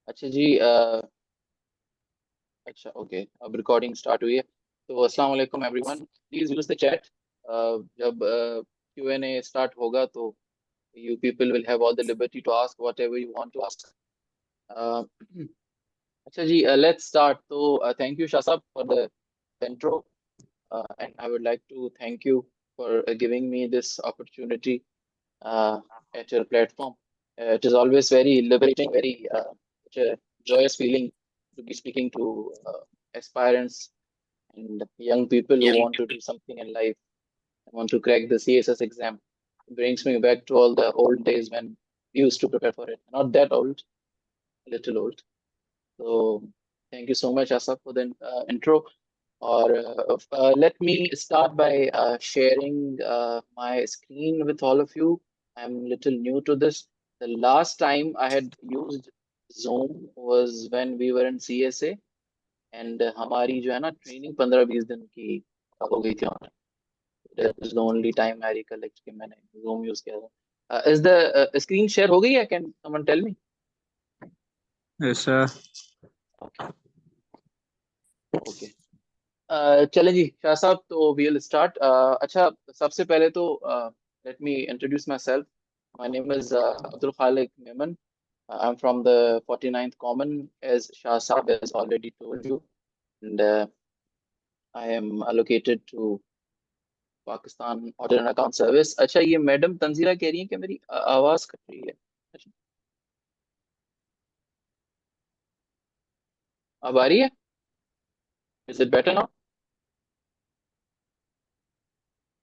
अच्छा जी अच्छा ओके, अब रिकॉर्डिंग स्टार्ट हुई है। तो अस्सलाम वालेकुम everyone, please use the chat. जब क्यू एन ए स्टार्ट होगा तो you people will have all the liberty to ask whatever you want to ask. अच्छा जी, लेट्स स्टार्ट। तो थैंक यू शाह साहब for the intro, and I would like to thank you for giving me this opportunity uh, at your platform. It is always very liberating, very such a joyous feeling to be speaking to aspirants and young people who want to do something in life and want to crack the CSS exam. It brings me back to all the old days when we used to prepare for it. Not that old, a little old. So thank you so much, Asaf, for the intro. Or let me start by sharing my screen with all of you. I'm a little new to this. The last time I had used Zoom was when we were in CSA, and हमारी जो है ना training 15-20 दिन की हो गई थी online. That is the only time I recollect कि मैंने Zoom use किया था. Is the screen share हो गई है? Can someone tell me? Yes, sir. Okay. चलें जी शाह साहब, तो we'll start. अच्छा, सबसे पहले तो let me introduce myself. My name is Abdul Khalik Memon. I'm from the 49th Common, as Shah Saab has already told you, and I am allocated to Pakistan Audit and Account Service. अच्छा, ये madam Tanzila कह रही है कि मेरी आवाज cut रही है. अच्छा, अब आ रही है? Is it better now?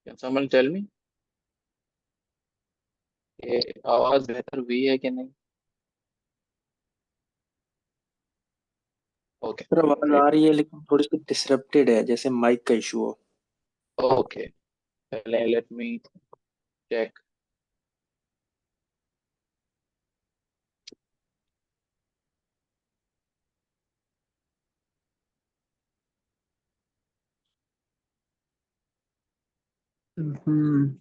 Can someone tell me कि आवाज बेहतर हुई है कि नहीं? Okay, सर आवाज great. आ रही है लेकिन थोड़ी सी डिसरप्टेड है, जैसे माइक का इशू हो। Okay, let me check. हम्म।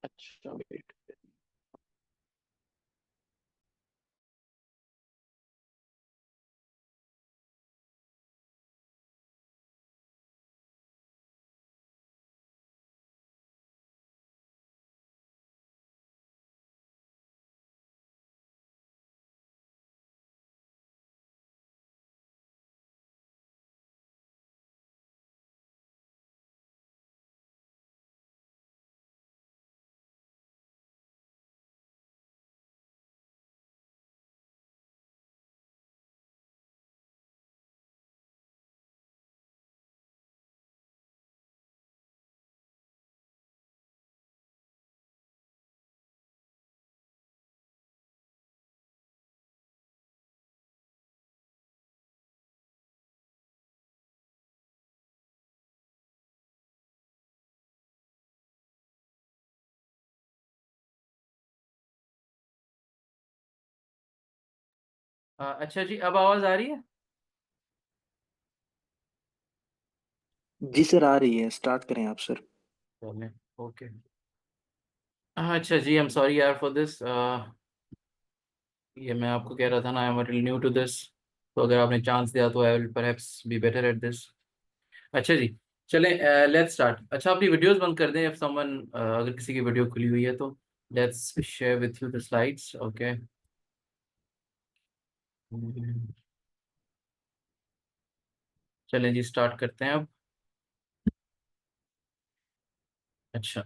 अच्छा, wait. अच्छा जी, अब आवाज आ रही है? जी सर आ रही है, स्टार्ट करें आप सर। चलें, ओके. अच्छा जी, आई एम सॉरी यार फॉर दिस. ये मैं आपको कह रहा था ना, I am little new to this. तो अगर आपने चांस दिया तो I will perhaps be better at this. अच्छा जी, चलें, लेट्स स्टार्ट. अच्छा, अपनी वीडियोस बंद कर दें. इफ समवन, अगर किसी की वीडियो खुली हुई है तो let's share with you the slides. Okay. चलें जी, स्टार्ट करते हैं अब. अच्छा.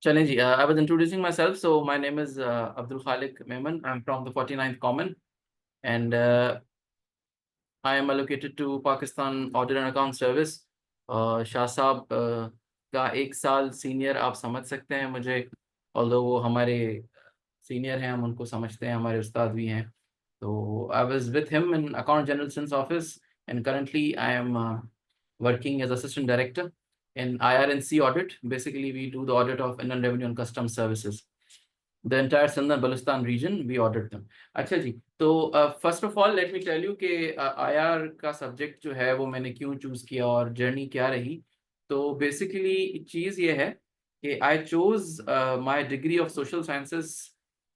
चलें जी, I was introducing myself. So my name is Abdul Khalik Memon. I'm from the 49th Common, and I am allocated to Pakistan Audit and Account Service. Shah साहब का 1 साल senior आप समझ सकते हैं मुझे, although वो हमारे सीनियर हैं, हम उनको समझते हैं, हमारे उस्ताद भी हैं. तो I was with him in account general office, and currently I am working as assistant director in IRNC audit. Basically, we do the audit of Inland Revenue and Customs Services. The entire Sindh Balochistan region, we audit them. अच्छा जी, तो first of all let me tell you कि IR का subject जो है वो मैंने क्यों चूज किया और जर्नी क्या रही. तो बेसिकली चीज़ ये है कि I chose my degree of social sciences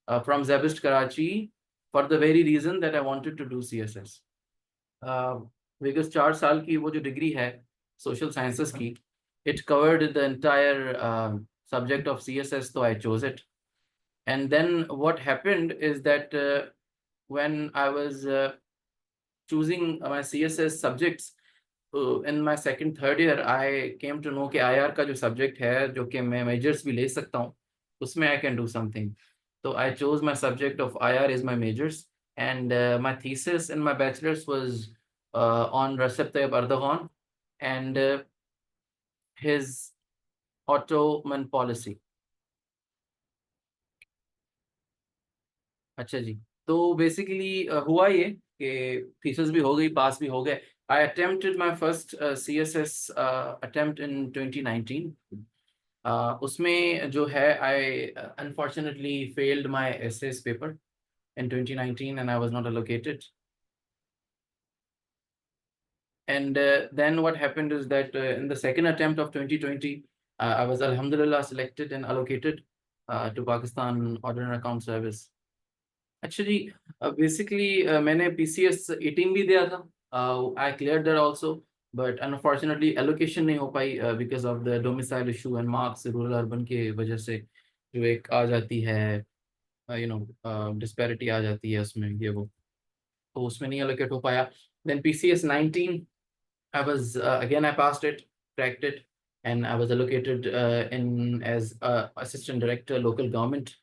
from SZABIST Karachi for the very reason that I wanted to do CSS. Because 4 साल की वो जो डिग्री है सोशल साइंसेस की, it covered the entire subject of CSS, तो I chose it. And then what happened is that when I was choosing my CSS subjects in my second third year, I came to know कि IR का जो subject है जो कि मैं majors भी ले सकता हूँ, उसमें I can do something. So I chose my subject of IR as my majors, and my thesis in my bachelor's was on Recep Tayyip Erdogan and his Ottoman policy. अच्छा जी, तो बेसिकली हुआ ये कि थीसिस भी हो गई, पास भी हो गए. I attempted my first CSS attempt in 2019. उसमें जो है I unfortunately failed my essays paper in 2019 and I was not allocated. And then what happened is that in the second attempt of 2020, I was alhamdulillah selected and allocated to Pakistan Audit and Account Service. अच्छा जी, basically मैंने PCS 18 भी दिया था. I clear that also, but unfortunately allocation नहीं हो पाई because of the domicile issue and marks rural urban के वजह से जो एक आ जाती है डिस्पैरिटी आ जाती है उसमें, ये वो, तो उसमें नहीं एलोकेट हो पाया. Then PCS 19, I was again I passed it, cracked it, and I was allocated in as assistant director local government.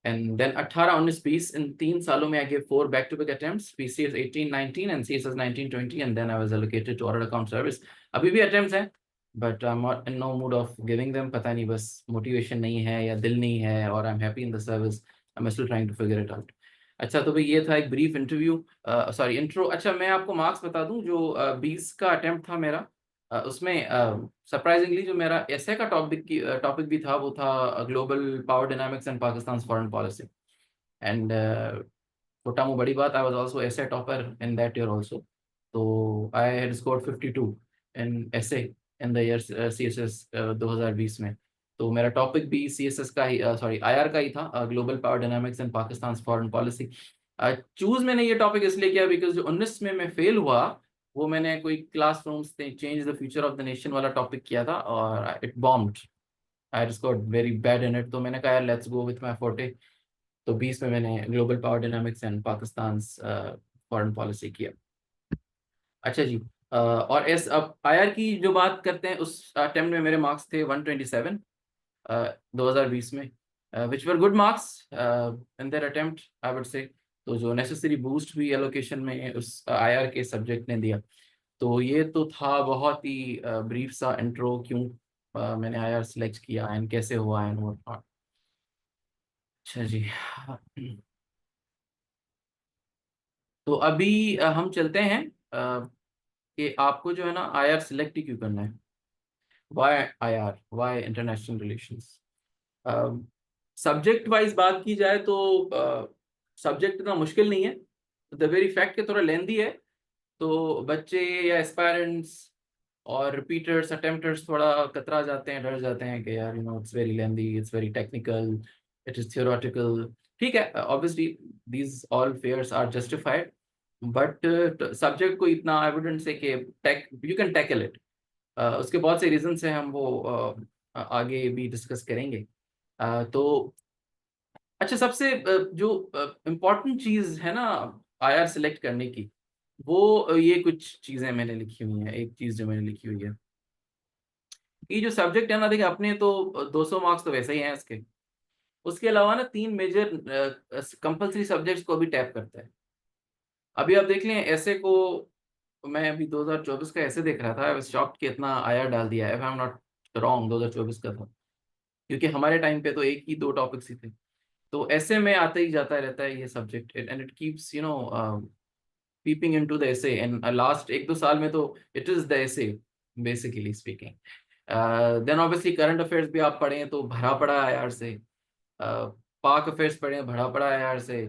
And then 18-19-20 in 3 सालों में I gave 4 back-to-back attempts, PCS 18-19 and CSS 19-20, and then I was allocated to audit account service. अभी भी attempts हैं, but I'm not in no mood of giving them. पता नहीं, बस motivation नहीं है या दिल नहीं है, और I'm happy in the service. I'm still trying to figure it out. अच्छा, तो भाई ये था एक ब्रीफ इंटरव्यू, सॉरी इंट्रो. अच्छा, मैं आपको मार्क्स बता दूं. जो 20 का अटेम्प्ट था मेरा, उसमें सरप्राइजिंगली जो मेरा एसए का टॉपिक भी था, वो था global power dynamics and Pakistan foreign policy. And छोटा मुँह बड़ी बात, I was also SA topper in that year also. तो I had scored 52 in SA in the year CSS 2020 में. तो मेरा टॉपिक भी CSS का ही, सॉरी IR का ही था, global power dynamics and Pakistan foreign policy. Choose मैंने ये टॉपिक इसलिए किया बिकॉज जो 19 में मैं फेल हुआ, वो मैंने कोई classrooms change the future of the nation वाला टॉपिक किया था, और it bombed. I scored very bad in it. तो मैंने कहा let's go with my forte. तो 20 में मैंने global power dynamics and Pakistan foreign policy किया. अच्छा जी, और अब IR की जो बात करते हैं, उस अटेम्प्ट में मेरे मार्क्स थे 127 2020 में, which were good marks in that attempt I would say. तो जो नेसेसरी बूस्ट हुई एलोकेशन में उस IR के सब्जेक्ट ने दिया. तो ये तो था बहुत ही ब्रीफ सा इंट्रो, क्यों मैंने IR सिलेक्ट किया एंड कैसे हुआ एंड व्हाट नॉट. अच्छा जी, तो अभी हम चलते हैं कि आपको जो है ना IR सिलेक्ट ही क्यों करना है. Why IR, why international relations. Subject wise बात की जाए तो सब्जेक्ट इतना मुश्किल नहीं है, द वेरी फैक्ट के थोड़ा लेंदी है. तो बच्चे या एस्पायरेंट्स और रिपीटर्स अटेम्प्टर्स थोड़ा कतरा जाते हैं, डर जाते हैं कि यार it's very lengthy, it's very technical, it is theoretical. ठीक है, obviously these all fears are justified, but subject को इतना आई वुडंट से कि यू कैन टैकल इट. उसके बहुत से रीजंस हैं, हम वो आगे भी डिस्कस करेंगे. तो अच्छा, सबसे जो इम्पोर्टेंट चीज़ है ना IR सिलेक्ट करने की, वो ये कुछ चीज़ें मैंने लिखी हुई हैं. एक चीज़ जो मैंने लिखी हुई है, ये जो सब्जेक्ट है ना, देखिए अपने तो 200 मार्क्स तो वैसे ही हैं इसके. उसके अलावा ना 3 मेजर कंपल्सरी सब्जेक्ट्स को भी टैप करता है. अभी आप देख लें ऐसे को, मैं अभी 2024 का ऐसे देख रहा था, आई वाज शॉक्ड कि इतना IR डाल दिया है. If I am not wrong 2024 का था, क्योंकि हमारे टाइम पे तो 1 ही 2 टॉपिक्स ही थे. तो ऐसे में आते ही जाता रहता है ये subject, and it keeps peeping into the essay, and last 1-2 साल में तो it is the essay basically speaking. Then obviously current affairs भी आप पढ़ें तो भरा पड़ा है यार से, पाक अफेयर्स पढ़ें भरा पड़ा है यार से।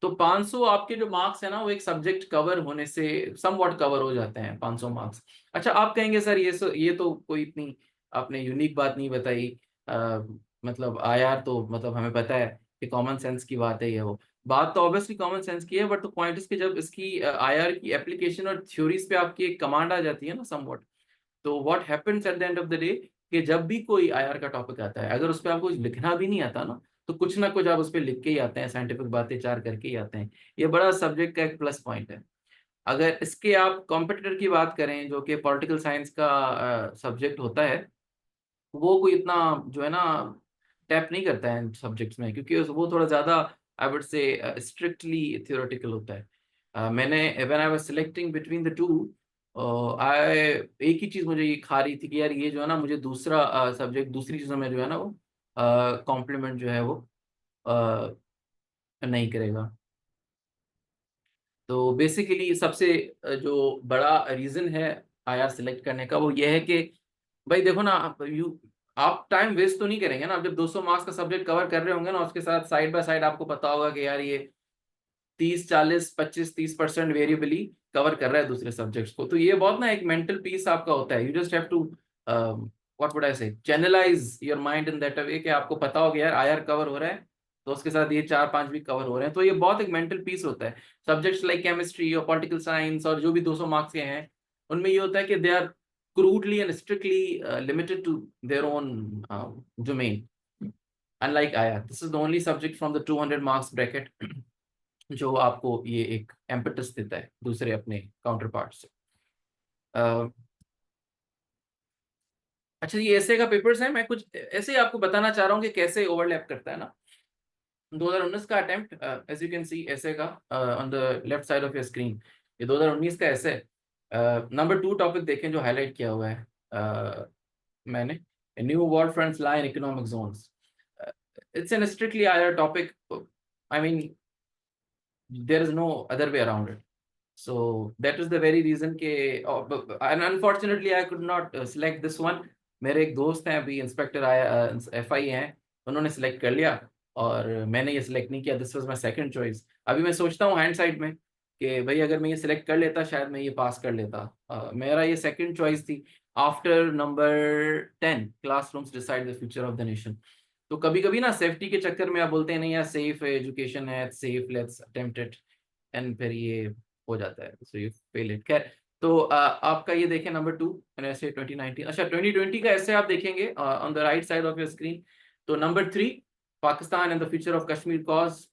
तो 500 आपके जो मार्क्स है ना वो एक सब्जेक्ट कवर होने से समवॉट कवर हो जाते हैं 500 मार्क्स। अच्छा आप कहेंगे सर ये तो कोई इतनी आपने यूनिक बात नहीं बताई, मतलब आईआर तो मतलब हमें पता है कि कॉमन सेंस की बात है, ये वो बात तो ऑब्वियसली कॉमन सेंस की है, बट द पॉइंट इज कि जब इसकी आईआर की एप्लीकेशन और थ्योरीज पे आपकी एक कमांड आ जाती है ना समवॉट, तो what happens at the end of the day कि जब भी कोई आईआर का टॉपिक आता है, अगर उस पर आपको लिखना भी नहीं आता ना, तो कुछ ना कुछ आप उस पर लिख के ही आते हैं, साइंटिफिक बातें चार करके ही आते हैं। ये बड़ा सब्जेक्ट का एक प्लस पॉइंट है। अगर इसके आप कॉम्पिटिटर की बात करें जो कि पॉलिटिकल साइंस का सब्जेक्ट होता है, वो कोई इतना जो है ना टैप नहीं करता है इन सब्जेक्ट्स में, क्योंकि वो थोड़ा ज्यादा I would say strictly theoretical होता है। मैंने when I was selecting between the two, I एक ही चीज मुझे ये खा रही थी कि यार ये जो है ना मुझे दूसरा सब्जेक्ट दूसरी चीजों में जो है ना वो कॉम्प्लीमेंट जो है वो नहीं करेगा। तो बेसिकली सबसे जो बड़ा रीजन है आईआर सिलेक्ट करने का वो ये है कि भाई देखो ना आप टाइम वेस्ट तो नहीं करेंगे ना, आप जब 200 मार्क्स का सब्जेक्ट कवर कर रहे होंगे ना, उसके साथ साइड बाय साइड आपको पता होगा कि यार ये 30 40 25 30% वेरिएबली कवर कर रहा है दूसरे सब्जेक्ट्स को, तो ये बहुत ना एक मेंटल पीस आपका होता है। You just have to what would I say channelize your mind in that way कि आपको पता हो गया यार आईआर कवर हो रहा है तो उसके साथ ये 4-5 भी कवर हो रहे हैं, तो ये बहुत एक मेंटल पीस होता है। सब्जेक्ट्स लाइक केमिस्ट्री और पॉलिटिकल साइंस और जो भी 200 मार्क्स के हैं उनमें ये होता है कि they are crudely and strictly limited to their own domain. Unlike IR, this is the only subject from the 200 marks bracket जो आपको ये एक एम्पेटस देता है दूसरे अपने काउंटर पार्ट से। अच्छा ये ऐसे का पेपर्स है, मैं कुछ ऐसे ही आपको बताना चाह रहा हूँ कि कैसे ओवरलैप करता है ना। 2019 का attempt as you can see essay का on the left side of your screen, ये 2019 का ऐसे नंबर 2 टॉपिक देखें जो हाईलाइट किया हुआ है मैंने, new war fronts lie in economic zones. It's an strictly IR topic. I mean, there is no other way around it. So that is the very reason के and unfortunately I could not select this one. मेरे एक दोस्त हैं अभी inspector FI हैं, उन्होंने select कर लिया और मैंने ये सिलेक्ट नहीं किया। This was my second choice. अभी मैं सोचता हूँ हैंड साइड में कि भाई अगर मैं ये सिलेक्ट कर लेता शायद मैं ये पास कर लेता। मेरा ये सेकंड चॉइस थी after number 10 classrooms decide the future of the nation. तो कभी कभी ना सेफ्टी के चक्कर में आप बोलते हैं नहीं यार सेफ एजुकेशन है, safe let's attempt it, and फिर ये हो जाता है, सो यू फेल इट। खैर तो आपका ये देखें नंबर 2 ऐसे 2019, अच्छा 2020 का ऐसे आप देखेंगे on the right side of your screen. तो number 3 Pakistan and the future of Kashmir cause,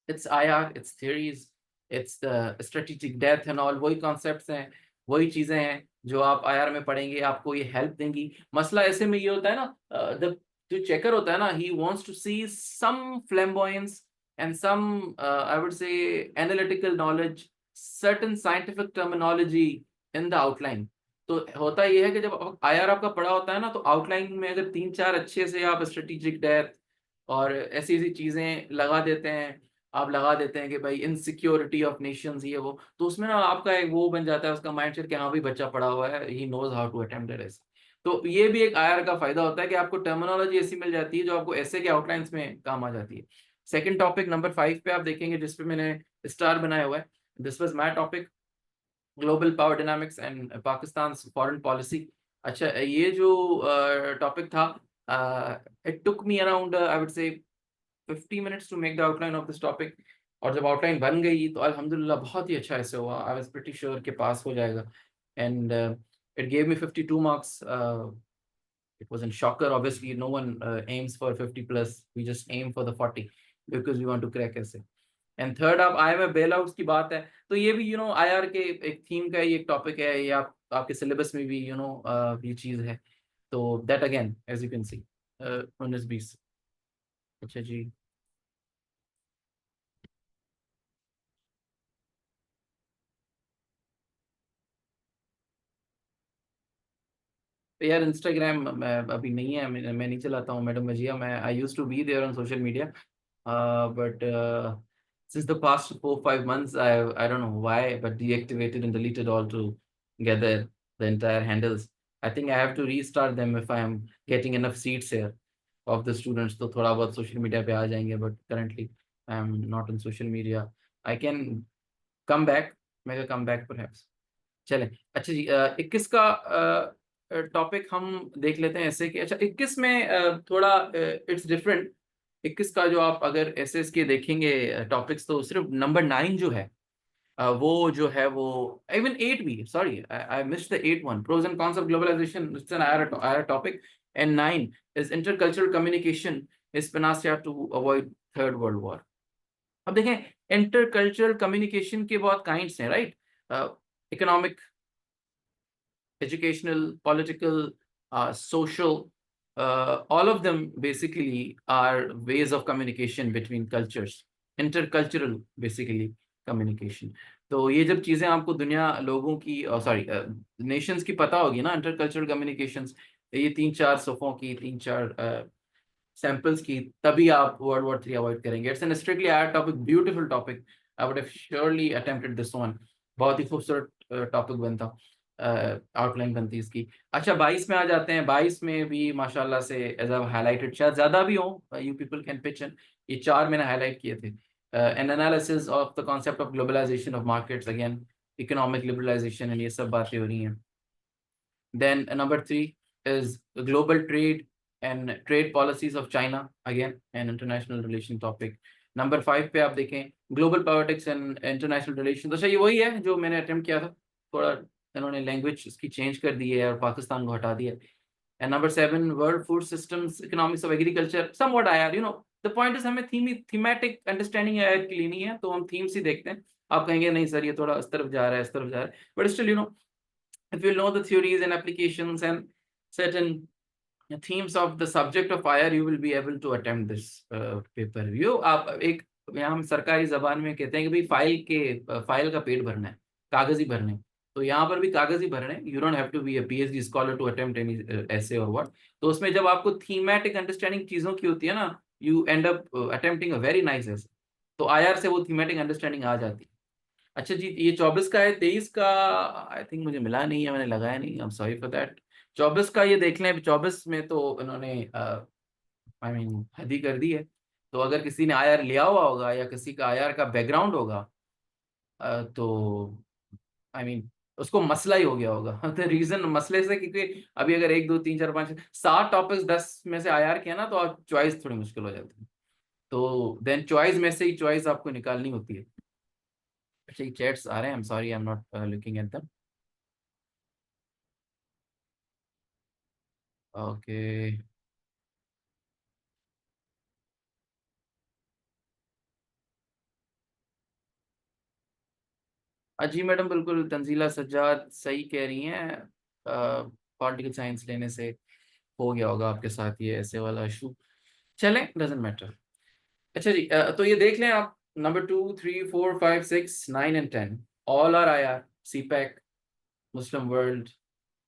it's IR, it's theories, it's the strategic डेथ एंड ऑल, वही कॉन्सेप्ट्स हैं, वही चीजें हैं जो आप आईआर में पढ़ेंगे, आपको ये हेल्प देंगी। मसला ऐसे में ये होता है ना, जो चेकर होता है ना, he wants to see some flamboyance and some I would say analytical knowledge, certain scientific terminology in the outline। तो होता ये है कि जब आईआर आपका पढ़ा होता है ना, तो आउटलाइन में अगर 3-4 अच्छे से आप स्ट्रेटेजिक डेथ और ऐसी ऐसी चीजें लगा देते हैं, आप लगा देते हैं कि भाई इनसिक्योरिटी ऑफ नेशंस ये वो, तो उसमें ना आपका एक वो बन जाता है उसका माइंडसेट कि हाँ भाई बच्चा पढ़ा हुआ है, he knows how to attempt this. तो ये भी एक आईआर का फायदा होता है कि आपको टर्मिनोलॉजी ऐसी मिल जाती है जो आपको ऐसे के आउटलाइंस में काम आ जाती है। सेकंड टॉपिक नंबर 5 पे आप देखेंगे जिसपे मैंने स्टार बनाया हुआ है, this was my topic, global power dynamics and Pakistan foreign policy. अच्छा ये जो टॉपिक था, it took me around I would say 50 minutes to make the outline of this topic, और जब आउटलाइन बन गई तो अल्हम्दुलिल्लाह बहुत ही अच्छा ऐसे हुआ, आई वाज प्रीटी श्योर के पास हो जाएगा, and it gave me 52 marks. It was a shocker. Obviously, no one aims for 50 plus. We just aim for the 40 because we want to crack ऐसे। एंड थर्ड आप IMF bell की बात है, तो ये भी आईआर के एक थीम का ये एक टॉपिक है, ये आपके सिलेबस में भी ये चीज है। तो that again as you can see 19-20। अच्छा जी, तो यार इंस्टाग्राम मैं अभी नहीं है, मैं नहीं चलाता हूँ मैडम मजिया, मैं I used to be there on social media, but since the past 4-5 months, I don't know why, but deactivated and deleted altogether the entire handles. I think I have to restart them if I am getting enough seats here of the students. तो थोड़ा बहुत social media पे आ जाएंगे, but currently I am not on social media. I can come back, make a comeback perhaps. चलें, अच्छा जी, 21 का topic हम देख लेते हैं ऐसे कि अच्छा 21 में थोड़ा इट्स डिफरेंट। 21 का जो आप अगर एसएस के देखेंगे टॉपिक्स, तो सिर्फ नंबर 9 जो है वो जो है वो इवन 8 भी, sorry I missed the 8 one, pros and cons of globalization, it's an IR topic, and 9 is intercultural communication is panacea to avoid third world war. अब देखें, इंटरकल्चरल कम्युनिकेशन के बहुत काइंड्स हैं, right? Economic, educational, political, social, all of them basically are ways of communication between cultures, intercultural basically communication. तो ये जब चीजें आपको दुनिया लोगों की सॉरी नेशंस की पता होगी ना, इंटरकल्चरल कम्युनिकेशंस, ये 3-4 सफ़ों की 3-4 सैंपल्स की, तभी आप वर्ल्ड वॉर 3 अवॉइड करेंगे। It's an strictly IR topic, beautiful topic, I would have surely attempted this one. बहुत ही खूबसूरत टॉपिक बनता, आउटलाइन बनती इसकी। अच्छा 22 में आ जाते हैं। 22 में भी माशाल्लाह से एज आई हाईलाइटेड, शायद ज़्यादा भी हो, you people can pitch in, ये 4 मैंने हाईलाइट किए थे। An analysis of the concept of globalisation of markets, again economic liberalisation, and ये सब बातें हो रही हैं। Then number 3 is global trade and trade policies of China, again an international relation topic. Number 5 पे आप देखें global politics and international relations। अच्छा ये वही है जो मैंने अटेम्प्ट किया था, थोड़ा इन्होंने लैंग्वेज इसकी चेंज कर दी है और पाकिस्तान को हटा दिया। And number 7 world food systems, economics of agriculture, somewhat IR, you know the point is हमें थीमेटिक अंडरस्टैंडिंग आयर की लेनी है, तो हम थीम्स ही देखते हैं। आप कहेंगे नहीं सर ये थोड़ा इस तरफ जा रहा है, इस तरफ जा रहा है, but still you know if you know the theories and applications and certain themes of the subject of IR, you will be able to attempt this paper review। आप एक यहाँ हम सरकारी जबान में कहते हैं कि भाई फाइल का पेट भरना है, कागज ही भरने, तो यहाँ पर भी कागज ही भरने। You don't have to be a PhD scholar to attempt any essay और व्हाट। तो उसमें जब आपको थीमेटिक अंडरस्टैंडिंग चीजों की होती है ना, you and up attempting a very nice ऐसे, तो IR से वो थीमेटिक अंडरस्टैंडिंग आ जाती है। अच्छा जी, ये 24 का है। 23 का आई थिंक मुझे मिला नहीं है, मैंने लगाया नहीं, आई एम सॉरी फॉर दैट। 24 का ये देख लें। 24 में तो इन्होंने आई मीन हद ही कर दी है। तो अगर किसी ने IR लिया हुआ होगा या किसी का IR का बैकग्राउंड होगा, तो आई मीन उसको मसला ही हो गया होगा। तो रीजन मसले से, क्योंकि अभी अगर 1 2 3 4 5 7 टॉपिक्स 10 में से IR किया ना, तो आप चॉइस थोड़ी मुश्किल हो जाती है। तो देन चॉइस में से ही चॉइस आपको निकालनी होती है। अच्छा ये चैट्स आ रहे हैं, I am sorry, I am not looking at them. Okay जी मैडम, बिल्कुल तंजीला सज्जाद सही कह रही हैं। पॉलिटिकल साइंस लेने से हो गया होगा आपके साथ ये ऐसे वाला इशू। चलें, डजेंट मैटर। अच्छा जी, तो ये देख लें आप, number 2 3 4 5 6 9 and 10 all are IR, CPEC, Muslim world,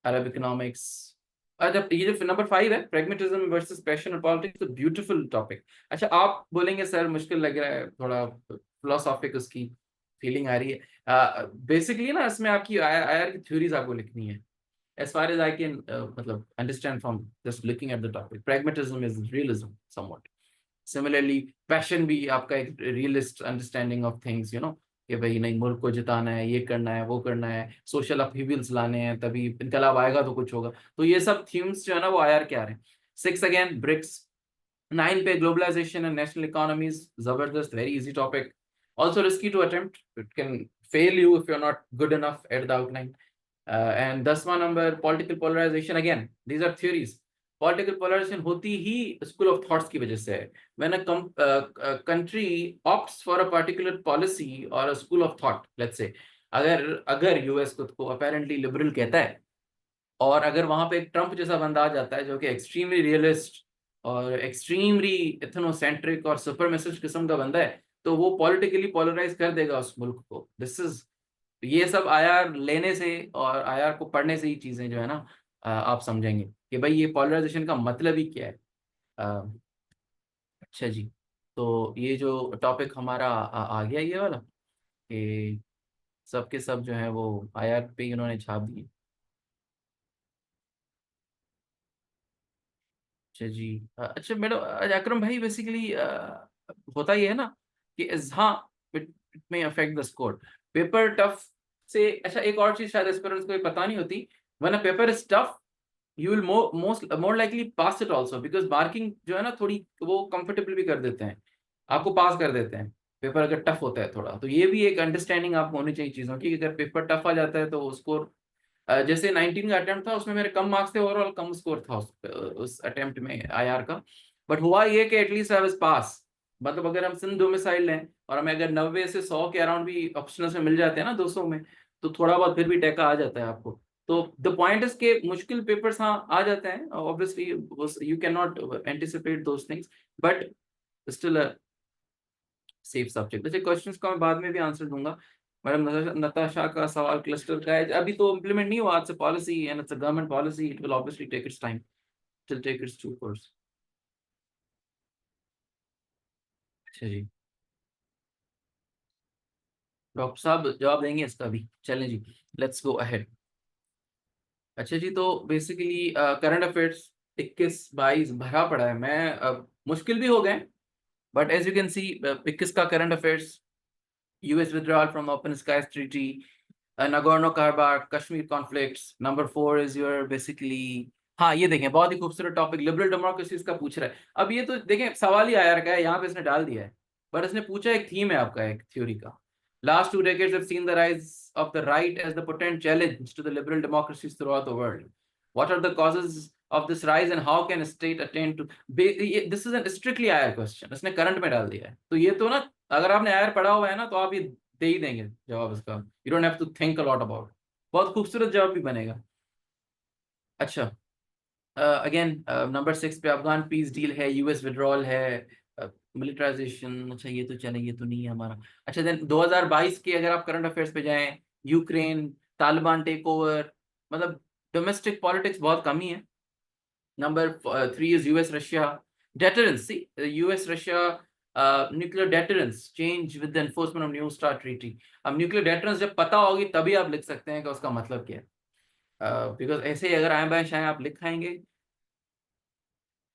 Arab economics. जब ये जो नंबर 5 है, प्रेगमेटिज्म वर्सेस पैशन और पॉलिटिक्स, तो ब्यूटीफुल टॉपिक। अच्छा आप बोलेंगे सर मुश्किल लग रहा है, थोड़ा फिलोसॉफिक उसकी फीलिंग आ रही है। बेसिकली ना इसमें आपकी IR की थ्योरीज आपको लिखनी है, as far as I can मतलब understand from just looking at the topic। pragmatism is realism somewhat। Similarly passion भी आपका एक realist understanding of things, you know, कि भाई नहीं मुल्क को जिताना है, ये करना है, वो करना है, सोशल अपहीवल्स लाने हैं, तभी इनकलाब आएगा तो कुछ होगा। तो ये सब थीम्स जो है ना वो IR के आ रहे हैं। 6 अगेन ब्रिक्स। 9 पे ग्लोबलाइजेशन एंड नेशनल इकोनॉमीज, जबरदस्त, very easy topic, also risky to attempt, it can fail you if you're not good enough at the outline। and 10वां number political polarization, again these are theories. Political polarization होती ही school of thoughts की वजह से है। When a country opts for a particular policy और a school of thought, let's say अगर US खुद को अपेरेंटली लिबरल कहता है, और अगर वहां पे एक ट्रम्प जैसा बंदा आ जाता है जो कि एक्सट्रीमली रियलिस्ट और एक्सट्रीमली इथनोसेंट्रिक और सुपरमेसिस्ट किस्म का बंदा है, तो वो पॉलिटिकली पोलराइज कर देगा उस मुल्क को। दिस इज, ये सब IR लेने से और IR को पढ़ने से ही चीजें जो है ना आप समझेंगे कि भाई ये पोलराइजेशन का मतलब ही क्या है। अच्छा जी, तो ये जो टॉपिक हमारा आ गया ये वाला कि सब के सब जो है वो IR पे इन्होंने छाप दिए। अच्छा जी। अच्छा मैडम, अकरम भाई बेसिकली होता ये है ना कि हाँ, it may affect the score. Paper tough से अच्छा एक और चीज शायद एस्पिरेंट्स को ये पता नहीं होती, when a paper is tough you will more likely pass it also, because marking जो है ना थोड़ी वो कंफर्टेबल भी कर देते हैं, आपको पास कर देते हैं पेपर अगर टफ होता है थोड़ा। तो ये भी एक अंडरस्टैंडिंग आपको होनी चाहिए चीजों की, कि अगर पेपर टफ आ जाता है तो स्कोर जैसे 19 का अटेम्प्ट था उसमें मेरे कम मार्क्स थे, ओवरऑल कम स्कोर था उस अटेम्प्ट में IR का। बट हुआ ये कि एटलीस्ट आई वाज पास। मतलब अगर हम सिंध डोमिसाइल लें और हमें अगर 90 से 100 के अराउंड भी ऑप्शनल्स में मिल जाते हैं ना 200 में, तो थोड़ा बहुत फिर भी टेका आ जाता है आपको। तो द पॉइंट इज के मुश्किल पेपर्स हाँ आ जाते हैं obviously, you can not anticipate those things, but still a safe subject. वैसे क्वेश्चंस का मैं बाद में भी आंसर दूंगा। मैडम नताशा का सवाल क्लस्टर का है, अभी तो इम्प्लीमेंट नहीं हुआ, it's a policy and it's a government policy, it will obviously take its time, it will take its due course. अच्छा जी, डॉक्टर साहब जवाब देंगे इसका भी, चलें जी, लेट्स गो अहेड। अच्छा जी, तो बेसिकली करंट अफेयर्स 21-22 भरा पड़ा है। मैं मुश्किल भी हो गए, but as you can see 21 का current affairs, US withdrawal from the Open Skies Treaty, Nagorno-Karabakh, Kashmir conflicts. Number 4 is your basically, हाँ ये देखें बहुत ही खूबसूरत टॉपिक लिबरल डेमोक्रेसीज का पूछ रहा है। अब ये तो देखें सवाल ही आया रखा है यहाँ पे, इसने डाल दिया है, बट इसने पूछा एक थीम है आपका, एक थ्योरी का। Last 2 decades have seen the rise of the right as the potent challenge to the liberal democracies throughout the world. What are the causes of this rise and how can a state attain to? This is a strictly IR question, इसने current में डाल दिया है। तो ये तो ना, अगर आपने IR पढ़ा हुआ है ना तो आप ये दे ही देंगे जवाब इसका, you don't have to think a lot about, बहुत खूबसूरत जवाब भी बनेगा। अच्छा, अगेन नंबर 6 पे अफगान पीस डील है, US विड्रॉल है, मिलिटराइजेशन, अच्छा ये तो चले, ये तो नहीं है हमारा। अच्छा देन 2022 के अगर आप करंट अफेयर्स पे जाएं, यूक्रेन, तालिबान टेक ओवर, मतलब डोमेस्टिक पॉलिटिक्स बहुत कम ही है। Number 3 is US Russia deterrence, see US Russia nuclear deterrence change with the enforcement of new start treaty. अब न्यूक्लियर डेटरेंस जब पता होगी तभी आप लिख सकते हैं कि उसका मतलब क्या है, बिकॉज ऐसे ही अगर आए बाय शायद आप लिख खाएंगे,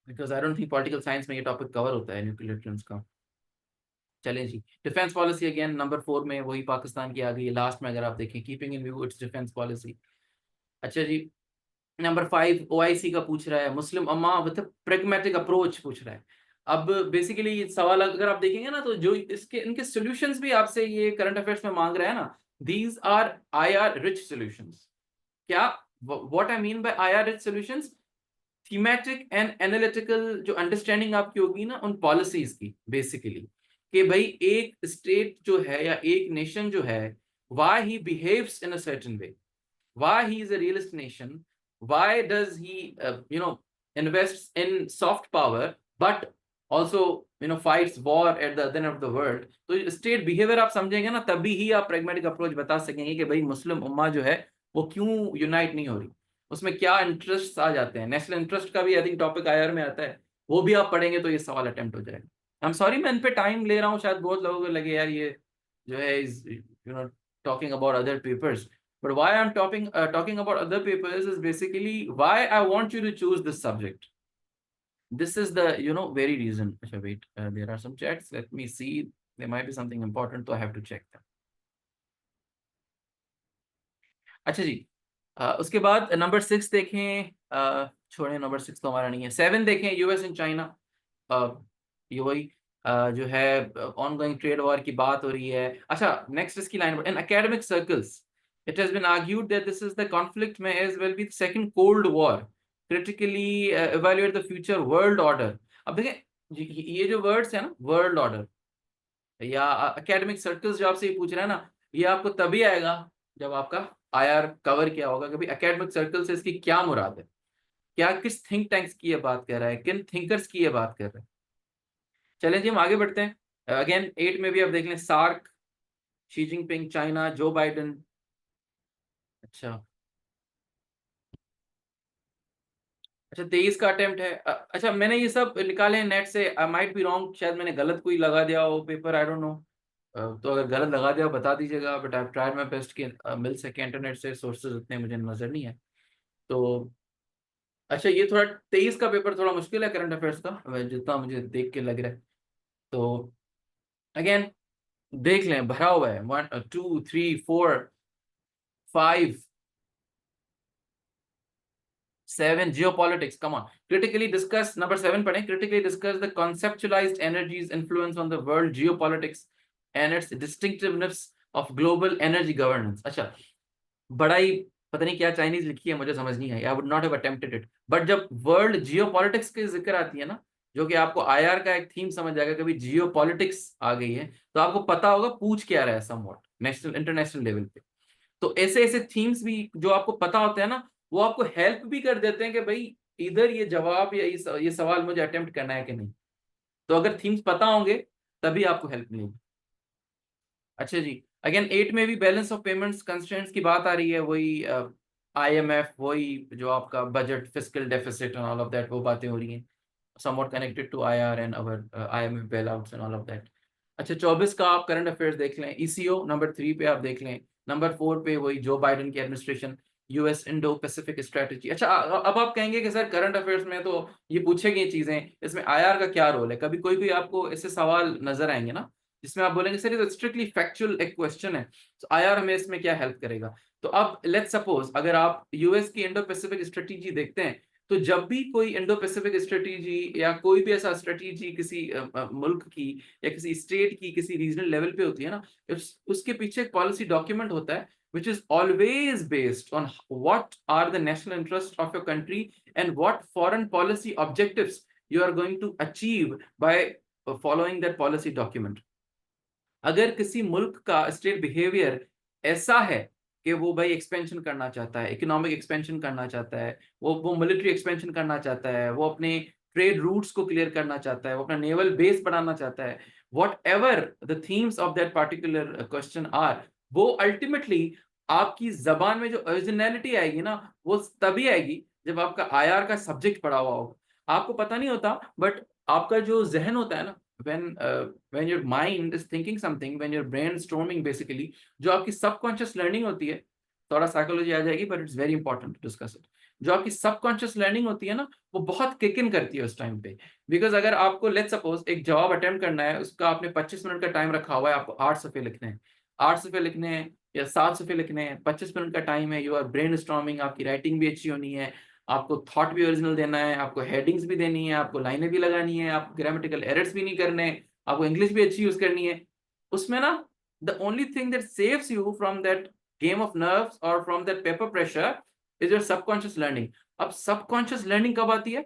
because I don't think political science में ये टॉपिक कवर होता है न्यूक्लियर डेटरेंस का। चलें जी, डिफेंस पॉलिसी अगेन नंबर 4 में वही पाकिस्तान की आ गई है लास्ट में, अगर आप देखें keeping in view it's defence policy. अच्छा जी, नंबर 5 OIC का पूछ रहा है, मुस्लिम अम्मा विद प्रेगमेटिक अप्रोच पूछ रहा है। अब बेसिकली ये सवाल अगर आप देखेंगे ना तो जो इसके इनके सॉल्यूशंस भी आपसे ये करंट अफेयर्स में मांग रहा है ना, these are IR rich solutions. क्या, what I mean by IR rich solutions, thematic and analytical जो अंडरस्टैंडिंग आपकी होगी ना उन पॉलिसीज की, बेसिकली कि भाई एक स्टेट जो है या एक नेशन जो है, why he behaves in a certain way, why he is a realist nation, why does he invests in soft power but also fights war at the other end of the world। तो state behaviour आप समझेंगे ना तभी ही आप pragmatic approach बता सकेंगे कि भाई मुस्लिम उम्मा जो है वो क्यों यूनाइट नहीं हो रही, उसमें क्या इंटरेस्ट आ जाते हैं। नेशनल इंटरेस्ट का भी आई थिंक टॉपिक IR में आता है, वो भी आप पढ़ेंगे तो ये सवाल अटेम्प्ट हो जाएगा। आई एम सॉरी मैं इन पे टाइम ले रहा हूँ, शायद बहुत लोगों को लगे यार ये जो है is talking about other papers, but why I'm talking about other papers is basically why I want you to choose this subject. This is the very reason. Achha, wait, there are some chats, let me see, there might be something important so I have to check them। अच्छा जी, उसके बाद number 6 देखें, छोड़ें number 6 तो हमारा नहीं है। 7 देखें, US एंड चाइना, ये वही जो है ऑन गोइंग ट्रेड वॉर की बात हो रही है। अच्छा नेक्स्ट इसकी line, in academic circles it has been argued that this is the conflict may as well be the second cold war, critically evaluate the future world order। अब देखें ये जो वर्ड्स है ना, वर्ल्ड ऑर्डर या academic circles जो आपसे ये पूछ रहे हैं ना, ये आपको तभी आएगा जब आपका IR कवर किया होगा कि भाई एकेडमिक सर्कल से इसकी क्या मुराद है, क्या किस थिंक टैंक्स की ये बात कर रहा है, किन थिंकर्स की ये बात कर रहे हैं। चलें जी हम आगे बढ़ते हैं। अगेन 8 में भी आप देख लें, SAARC, Xi Jinping China, Joe Biden. अच्छा अच्छा 23 का अटेम्प्ट है। अच्छा मैंने ये सब निकाले हैं नेट से, आई माइट बी रॉन्ग, शायद मैंने गलत कोई लगा दिया हो पेपर, आई डोंट नो। तो अगर गलत लगा दिया बता दीजिएगा, but I tried my best कि मिल सके इंटरनेट से, सोर्सेज उतने मुझे नजर नहीं है। तो अच्छा ये थोड़ा 23 का पेपर थोड़ा मुश्किल है करंट अफेयर्स का, जितना मुझे देख के लग रहा है। तो अगेन देख लें, भरा हुआ है 1 2 3 4 5 7 geopolitics, come on, critically discuss, number 7 पढ़ें, critically discuss the conceptualized energies influence on the world geopolitics and its distinctiveness of global energy governance। अच्छा बड़ा ही पता नहीं क्या चाइनीज लिखी है, मुझे समझ नहीं आई, I would not have attempted it, but जब वर्ल्ड जियोपॉलिटिक्स की जिक्र आती है ना, जो कि आपको आईआर का एक थीम समझ जाएगा, कभी जियोपॉलिटिक्स आ गई है तो आपको पता होगा पूछ क्या रहा है समवॉट नेशनल इंटरनेशनल लेवल पे। तो ऐसे ऐसे थीम्स भी जो आपको पता होते हैं ना, वो आपको हेल्प भी कर देते हैं कि भाई इधर ये जवाब या ये सवाल मुझे अटेम्प्ट करना है कि नहीं। तो अगर थीम्स पता होंगे तभी आपको हेल्प मिलेगी। अच्छा जी, अगेन 8 में भी बैलेंस ऑफ पेमेंट्स कंस्ट्रेंट्स की बात आ रही है, वही आईएमएफ, वही जो आपका budget fiscal deficit and all of that, वो बातें हो रही हैं somewhat connected to IR and our IMF bailouts and all of that। अच्छा 24 का आप करंट अफेयर्स देख लें, ECO नंबर 3 पे आप देख लें, नंबर 4 पे वही जो बाइडेन की administration, US Indo Pacific strategy. अच्छा अब आप कहेंगे कि सर करंट अफेयर्स में तो ये पूछेगी ये चीजें, इसमें आईआर का क्या रोल है? कभी कोई कोई आपको ऐसे सवाल नजर आएंगे ना जिसमें आप बोलेंगे सर ये तो स्ट्रिक्टली फैक्चुअल एक क्वेश्चन है, तो आईआर हमें इसमें क्या हेल्प करेगा? तो अब लेट्स सपोज अगर आप यूएस की इंडो पैसिफिक स्ट्रेटजी देखते हैं, तो जब भी कोई इंडो पैसिफिक स्ट्रेटजी या कोई भी ऐसा स्ट्रेटजी किसी मुल्क की या किसी स्टेट की किसी रीजनल लेवल पे होती है ना, उसके पीछे एक पॉलिसी डॉक्यूमेंट होता है which is always based on what are the national interests of your country and what foreign policy objectives you are going to achieve by following that policy document। अगर किसी मुल्क का स्टेट बिहेवियर ऐसा है कि वो भाई एक्सपेंशन करना चाहता है, इकोनॉमिक एक्सपेंशन करना चाहता है, वो मिलिट्री एक्सपेंशन करना चाहता है, वो अपने ट्रेड रूट्स को क्लियर करना चाहता है, वो अपना नेवल बेस बढ़ाना चाहता है, whatever the themes of that particular question are, वो अल्टीमेटली आपकी जबान में जो ओरिजिनलिटी आएगी ना, वो तभी आएगी जब आपका आईआर का सब्जेक्ट पढ़ा हुआ होगा। आपको पता नहीं होता, बट आपका जो जहन होता है ना, when your mind is thinking something, when you're brainstorming basically, जो आपकी सबकॉन्शियस लर्निंग होती है, थोड़ा साइकोलॉजी आ जाएगी but it's very important to discuss it, जो आपकी सबकॉन्शियस लर्निंग होती है ना, वो बहुत किक इन करती है उस टाइम पे। बिकॉज अगर आपको लेट्स सपोज एक जवाब अटेम्प्ट करना है, उसका आपने 25 मिनट का टाइम रखा हुआ है, आपको 8 सफ़े लिखने हैं, 8 सफ़े लिखने हैं या 7 सफ़े लिखने हैं, 25 मिनट का टाइम है, यू आर ब्रेन स्टॉर्मिंग, आपकी राइटिंग भी अच्छी होनी है, आपको थॉट भी ओरिजिनल देना है, आपको हेडिंग्स भी देनी है, आपको लाइनें भी लगानी है, आपको ग्रामेटिकल एरर्स भी नहीं करने, आपको इंग्लिश भी अच्छी यूज करनी है। उसमें ना the only thing that saves you from that game of nerves और from that paper pressure is your subconscious learning. अब सबकॉन्शियस लर्निंग कब आती है?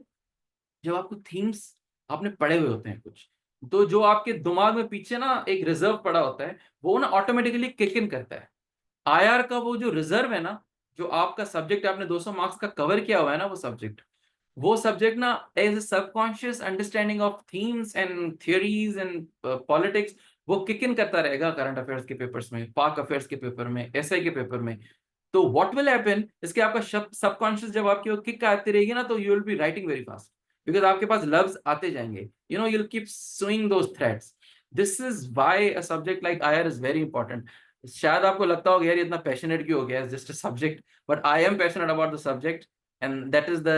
जब आपको थीम्स आपने पढ़े हुए होते हैं कुछ, तो जो आपके दिमाग में पीछे ना एक रिजर्व पड़ा होता है, वो ना ऑटोमेटिकली किक इन करता है। आईआर का वो जो रिजर्व है ना, जो आपका सब्जेक्ट आपने 200 मार्क्स का कवर किया हुआ है ना, वो सब्जेक्ट ना as a subconscious understanding of themes and theories and politics, वो किक इन करता रहेगा करंट अफेयर्स के पेपर्स में, पाक अफेयर्स के पेपर में, एसआई के पेपर में। तो व्हाट विल हैपन, इसके आपका सबकॉन्शियस जब आपकी किक आती रहेगी ना, तो you will be writing very fast, because आपके पास लफ्ज आते जाएंगे, you know, you will keep swing those threads. This is why a subject like IR is very important. शायद आपको लगता होगा यार ये इतना पैशनेट क्यों हो गया, just a subject, but I am passionate about the subject and that is the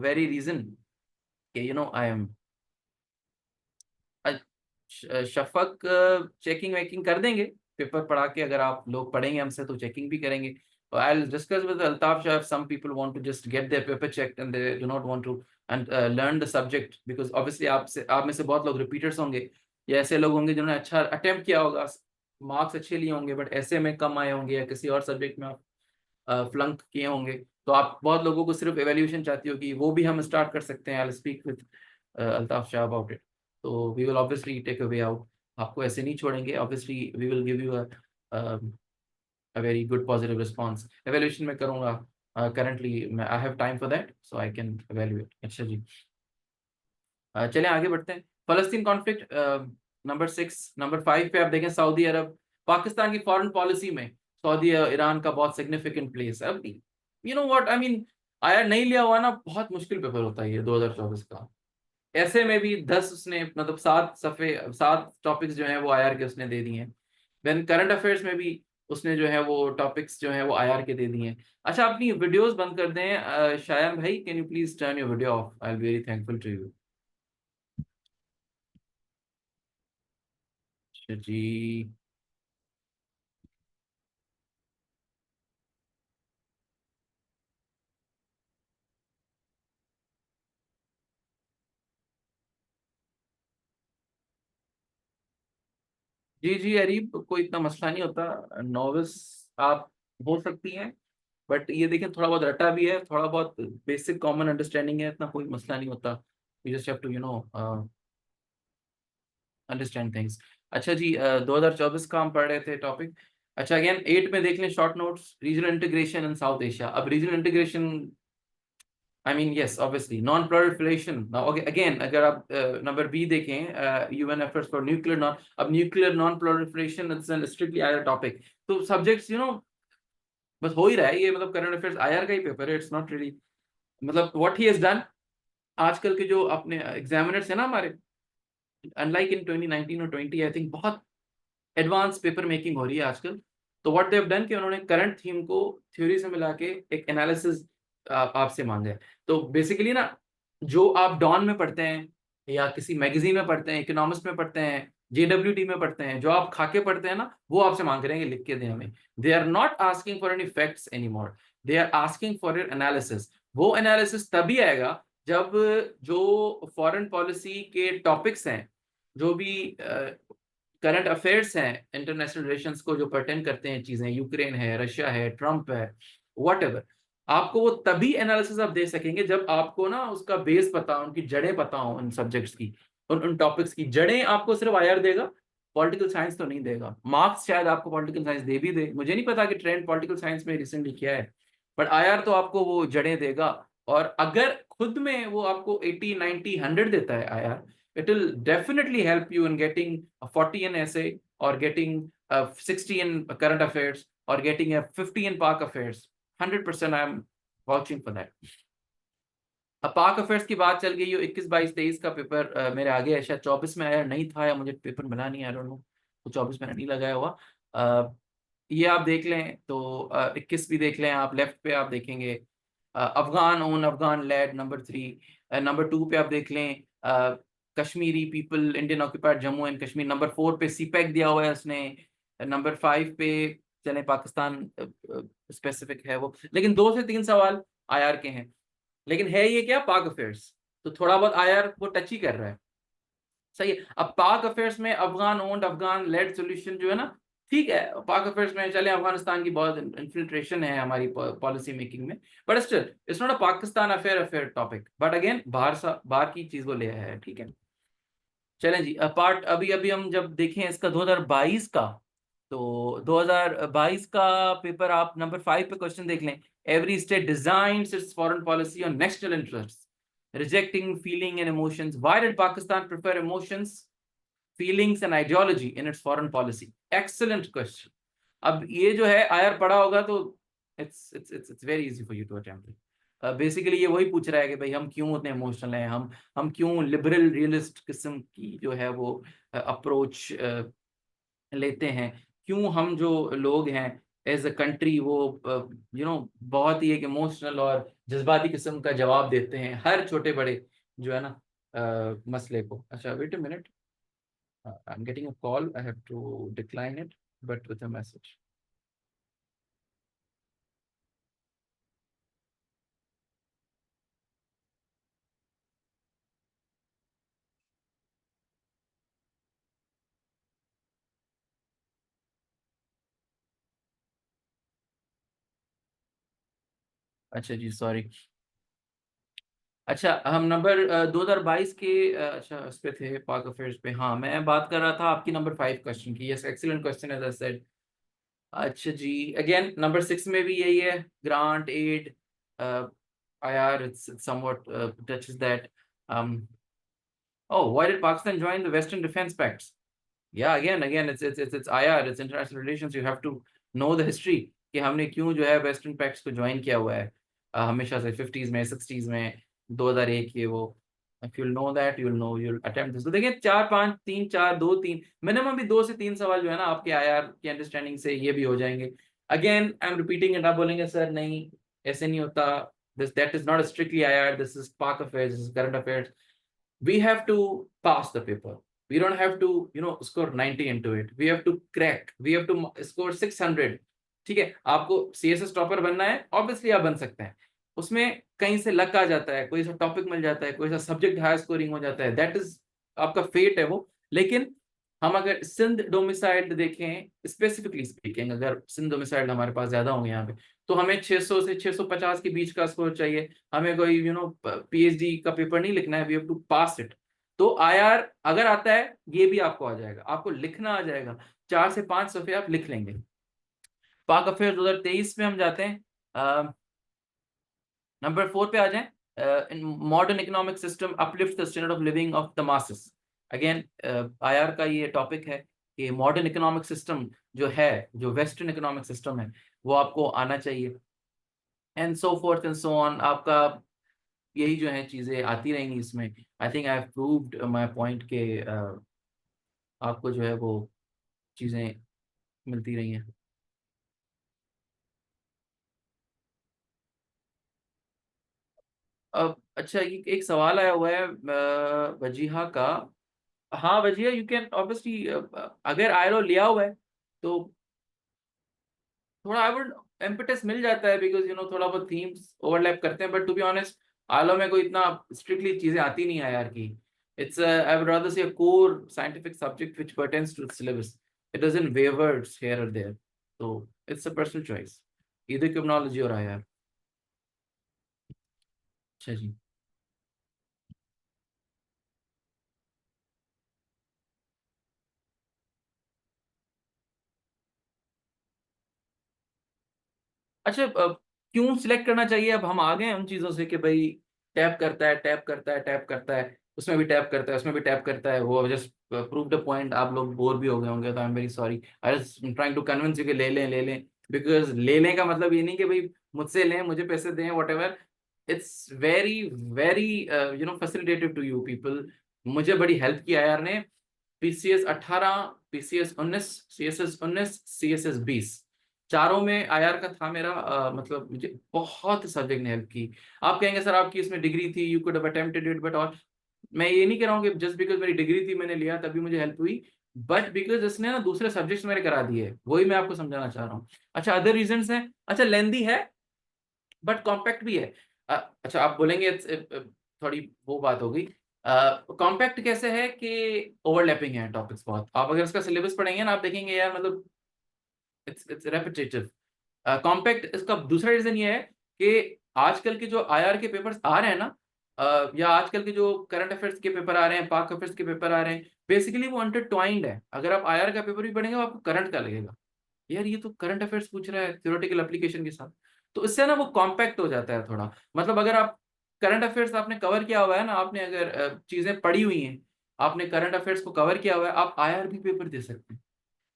very reason, you know, I am Shafaq checking waking कर देंगे पेपर पढ़ा के, अगर आप लोग पढ़ेंगे हमसे तो चेकिंग भी करेंगे। I'll discuss with Altaf Shah if some people want to just get their paper checked and they do not want to and learn the subject, because obviously आप में से बहुत लोग रिपीटर्स होंगे या ऐसे लोग होंगे जिन्होंने अच्छा अटेम्प्ट किया होगा, मार्क्स अच्छे लिए होंगे, बट ऐसे में कम आए होंगे या किसी और सब्जेक्ट में आप फ्लंक किए होंगे, तो आप बहुत लोगों को सिर्फ एवेल्यूशन चाहती होगी, वो भी हम स्टार्ट कर सकते हैं। I will speak with Altaf Shah about it. तो we will obviously take a way out, आपको ऐसे नहीं छोड़ेंगे, obviously we will give you a very good positive response. Evaluation में करूँगा currently, I have time for that so I can evaluate. अच्छा जी, चलें आगे बढ़ते हैं। फलस्तीन कॉन्फ्लिक्ट नंबर 6, नंबर 5 पे आप देखें सऊदी अरब, पाकिस्तान की फॉरेन पॉलिसी में सऊदी ईरान का बहुत सिग्निफिकेंट प्लेस है। अब you know what I mean, आया नहीं लिया हुआ ना, बहुत मुश्किल पेपर होता है ये 2024 का। ऐसे में भी 10 उसने मतलब 7 टॉपिक्स जो हैं वो आईआर के उसने दे दिए हैं। देन करंट अफेयर्स में भी उसने जो है वो टॉपिक्स जो है वो आईआर के दे दिए हैं। अच्छा, अपनी वीडियोस बंद कर दें। शायम भाई, can you please turn your video off, I will very thankful to you. जी जी जी अरीब, कोई इतना मसला नहीं होता। नॉविस आप हो सकती हैं, बट ये देखें थोड़ा बहुत रटा भी है, थोड़ा बहुत बेसिक कॉमन अंडरस्टैंडिंग है, इतना कोई मसला नहीं होता। You just have to understand things. अच्छा जी, 2024 का हम पढ़ रहे थे टॉपिक। अच्छा, अगेन 8 में देख लें short notes, regional integration in South Asia. अब regional integration, I mean yes obviously non proliferation. Again अगर आप नंबर बी देखें, UN efforts for nuclear non, अब nuclear non proliferation it's an strictly IR topic. तो subjects बस हो ही रहा है ये, मतलब करंट अफेयर्स आईआर का ही पेपर है, इट्स नॉट रियली मतलब व्हाट ही हैज डन। आजकल के जो अपने एग्जामिनर्स हैं ना हमारे, अनलाइक इन 2019 और 20 आई थिंक, बहुत एडवांस पेपर मेकिंग हो रही है आजकल। तो व्हाट दे हैव डन कि उन्होंने करंट थीम को थ्योरी से मिला के एक एनालिसिस आपसे मांगा है। तो बेसिकली ना, जो आप डॉन में पढ़ते हैं या किसी मैगजीन में पढ़ते हैं, इकोनॉमिक्स में पढ़ते हैं, जेडब्ल्यूटी में पढ़ते हैं, जो आप खाके पढ़ते हैं ना, वो आपसे मांग रहे हैं कि लिख के दें हमें। They are not asking for any facts any more, they are asking for your analysis. वो एनालिसिस तभी आएगा जब जो फॉरेन पॉलिसी के टॉपिक्स हैं, जो भी करंट अफेयर्स हैं, इंटरनेशनल रिलेशंस को जो पर्टेन करते हैं चीजें, यूक्रेन है, रशिया है, ट्रम्प है, व्हाटएवर, आपको वो तभी एनालिसिस आप दे सकेंगे जब आपको ना उसका बेस पता हो, उनकी जड़ें पता हो, उन सब्जेक्ट्स की, उन टॉपिक्स की जड़ें। आपको सिर्फ आईआर देगा, पॉलिटिकल साइंस तो नहीं देगा। मार्क्स शायद आपको पॉलिटिकल साइंस दे भी दे, मुझे नहीं पता कि ट्रेंड पॉलिटिकल साइंस में रिसेंटली क्या है, बट आईआर तो आपको वो जड़ें देगा। और अगर खुद में वो आपको 80 90 100 देता है IR, it will definitely help you in getting a 40 in essay, or getting a 60 in current affairs, or getting a 50 in park affairs. 100% I am vouching for that. अब पाक अफेयर्स की बात चल गई, 21 22 23 का पेपर मेरे आगे है, शायद 24 में आया नहीं था, या मुझे पेपर मिला नहीं, आई डोंट नो, तो 24 में नहीं लगाया हुआ। ये आप देख लें तो 21 भी देख लें आप, लेफ्ट पे आप देखेंगे Afghan own Afghan led number 3। Number 2 पे आप देख लें Kashmiri people Indian occupied Jammu and Kashmir. Number 4 पे सीपैक दिया हुआ है उसने। नंबर 5 पे चले पाकिस्तान स्पेसिफिक है वो, लेकिन 2 से 3 सवाल आईआर के हैं, लेकिन है ये क्या, पाक अफेयर्स, तो थोड़ा बहुत आईआर को टच ही कर रहा है। सही है। अब पाक अफेयर्स में Afghan owned Afghan led solution जो है ना, ठीक है, पाक अफेयर्स में चले अफगानिस्तान की बहुत इन्फिल्ट्रेशन है हमारी पॉलिसी मेकिंग में, but still it's not a Pakistan affair topic, but again बाहर की चीज को ले आया है, ठीक है। चलें जी, पार्ट अभी अभी हम जब देखें इसका 2022 का, तो 2022 का पेपर आप नंबर 5 पे क्वेश्चन देख लें। Every state designs it's foreign policy on national interest, rejecting feeling and emotions. Why did Pakistan prefer emotions, feelings and ideology in its foreign policy? Excellent question. अब ये जो है आयर पढ़ा होगा तो it's very easy for you to attempt it. Basically ये वही पूछ रहा है कि भाई हम क्यों उतने इमोशनल हैं, हम क्यों लिबरल रियलिस्ट किस्म की जो है वो अप्रोच लेते हैं, क्यों हम जो लोग हैं एज अ कंट्री वो बहुत ही एक इमोशनल और जज्बाती किस्म का जवाब देते हैं हर छोटे बड़े जो है ना मसले को। अच्छा, wait a minute, I am getting a call, I have to decline it but with a message. अच्छा जी, सॉरी। अच्छा, हम नंबर 2022 के अच्छा उस पे थे, पाक अफेयर्स पे। हाँ, मैं बात कर रहा था आपकी नंबर 5 क्वेश्चन की। Yes, excellent question as I said. अच्छा जी, अगेन नंबर 6 में भी यही है, granted IR, it's somewhat touches that. Oh, why did Pakistan join the Western Defense Pacts? Yeah, again, it's IR, it's international relations. You have to know the history कि हमने क्यों जो है western pacts को join किया हुआ है। हमेशा से 50s में 60s में 2001 ये वो, if you'll know that you'll attempt this। तो देखिए 4 5 3 4 2 3 मिनिमम भी 2 से 3 सवाल जो है ना आपके आईआर की अंडरस्टैंडिंग से ये भी हो जाएंगे। Again I am repeating it, आप बोलेंगे सर नहीं ऐसे नहीं होता, this that is not a strictly IR, this is Pak affairs, this is current affairs। We have to pass the paper, we don't have to score 90 into it, we have to crack, we have to score 600। ठीक है, आपको CSS topper बनना है, obviously आप बन सकते हैं, उसमें कहीं से लक आ जाता है, कोई सा टॉपिक मिल जाता है, कोई सा सब्जेक्ट हाई स्कोरिंग हो जाता है, दैट इज आपका फेट है वो। लेकिन हम अगर सिंध डोमिसाइल्ड देखें, स्पेसिफिकली स्पीकिंग, अगर सिंध डोमिसाइल्ड हमारे पास ज्यादा होंगे यहाँ पे, तो हमें 600 से 650 के बीच का स्कोर चाहिए। हमें कोई PhD का पेपर नहीं लिखना है, we have to pass it. तो IR अगर आता है ये भी आपको आ जाएगा, आपको लिखना आ जाएगा, 4 से 5 सफ़े आप लिख लेंगे। पाक अफेयर 2023 में हम जाते हैं, नंबर 4 पे आ जाएं, modern economic system uplift the standard of living of the masses. Again IR का ये टॉपिक है कि मॉडर्न इकोनॉमिक सिस्टम जो है, जो वेस्टर्न इकोनॉमिक सिस्टम है, वो आपको आना चाहिए, and so fourth and so on. आपका यही जो है चीजें आती रहेंगी इसमें। I think I have proved my point के आपको जो है वो चीजें मिलती रही हैं। अब अच्छा, एक सवाल आया हुआ है वजीहा का। हाँ वजीहा, यू कैन ऑब्वियसली, अगर आईएलओ लिया हुआ है तो थोड़ा आई वुड इम्पेटस मिल जाता है, बिकॉज थोड़ा बहुत थीम्स ओवरलैप करते हैं, but to be honest ILO में कोई इतना स्ट्रिक्टली चीजें आती नहीं है यार की। It's I would rather say a core scientific subject which pertains to the syllabus, it doesn't wavers here or there, तो it's a personal choice, either criminology or IR. अच्छा जी, अच्छा क्यों सिलेक्ट करना चाहिए? अब हम आ गए हैं उन चीजों से कि भाई टैप करता है, टैप करता है, टैप करता है, उसमें भी टैप करता है, उसमें भी टैप करता है, वो जस्ट प्रूव द पॉइंट। आप लोग बोर भी हो गए होंगे, तो I am very sorry, I just trying to convince you कि ले लें ले लें, बिकॉज लेने का मतलब ये नहीं कि भाई मुझसे लें, मुझे पैसे दें, whatever. It's very very facilitative to you people. मुझे बड़ी हेल्प किया यार ने। PCS 18, PCS 19, CSS 19, CSS 20, चारों में IR का था मेरा। मतलब मुझे बहुत सब्जेक्ट ने हेल्प की। आप कहेंगे सर आपकी इसमें डिग्री थी, you could have attempted it, but और मैं ये नहीं कह रहा हूँ कि जस्ट बिकॉज मेरी डिग्री थी मैंने लिया तभी मुझे हेल्प हुई, बट बिकॉज इसने ना दूसरे सब्जेक्ट्स मेरे करा दिए, वही मैं आपको समझाना चाह रहा हूँ। अच्छा अदर रीजंस हैं, अच्छा लेंदी है बट कॉम्पैक्ट भी है। अच्छा आप बोलेंगे थोड़ी वो बात हो गई। कॉम्पैक्ट कैसे है कि ओवरलैपिंग है टॉपिक्स बहुत, आप अगर इसका सिलेबस पढ़ेंगे ना आप देखेंगे यार मतलब इट्स रेपिटेटिव। कॉम्पैक्ट इसका दूसरा रीजन ये है कि आजकल के जो IR के पेपर्स आ रहे हैं ना, या आजकल के जो करंट अफेयर्स के पेपर आ रहे हैं, पाक अफेयर्स के पेपर आ रहे हैं, बेसिकली वो इंटरट्वाइंड है। अगर आप IR का पेपर भी पढ़ेंगे आपको करंट का लगेगा, यार ये तो करंट अफेयर्स पूछ रहा है थ्योरेटिकल एप्लीकेशन के साथ, तो इससे ना वो कॉम्पैक्ट हो जाता है थोड़ा। मतलब अगर आप करंट अफेयर्स आपने कवर किया हुआ है ना, आपने अगर चीजें पढ़ी हुई हैं, आपने करंट अफेयर्स को कवर किया हुआ है, आप IR भी पेपर दे सकते हैं।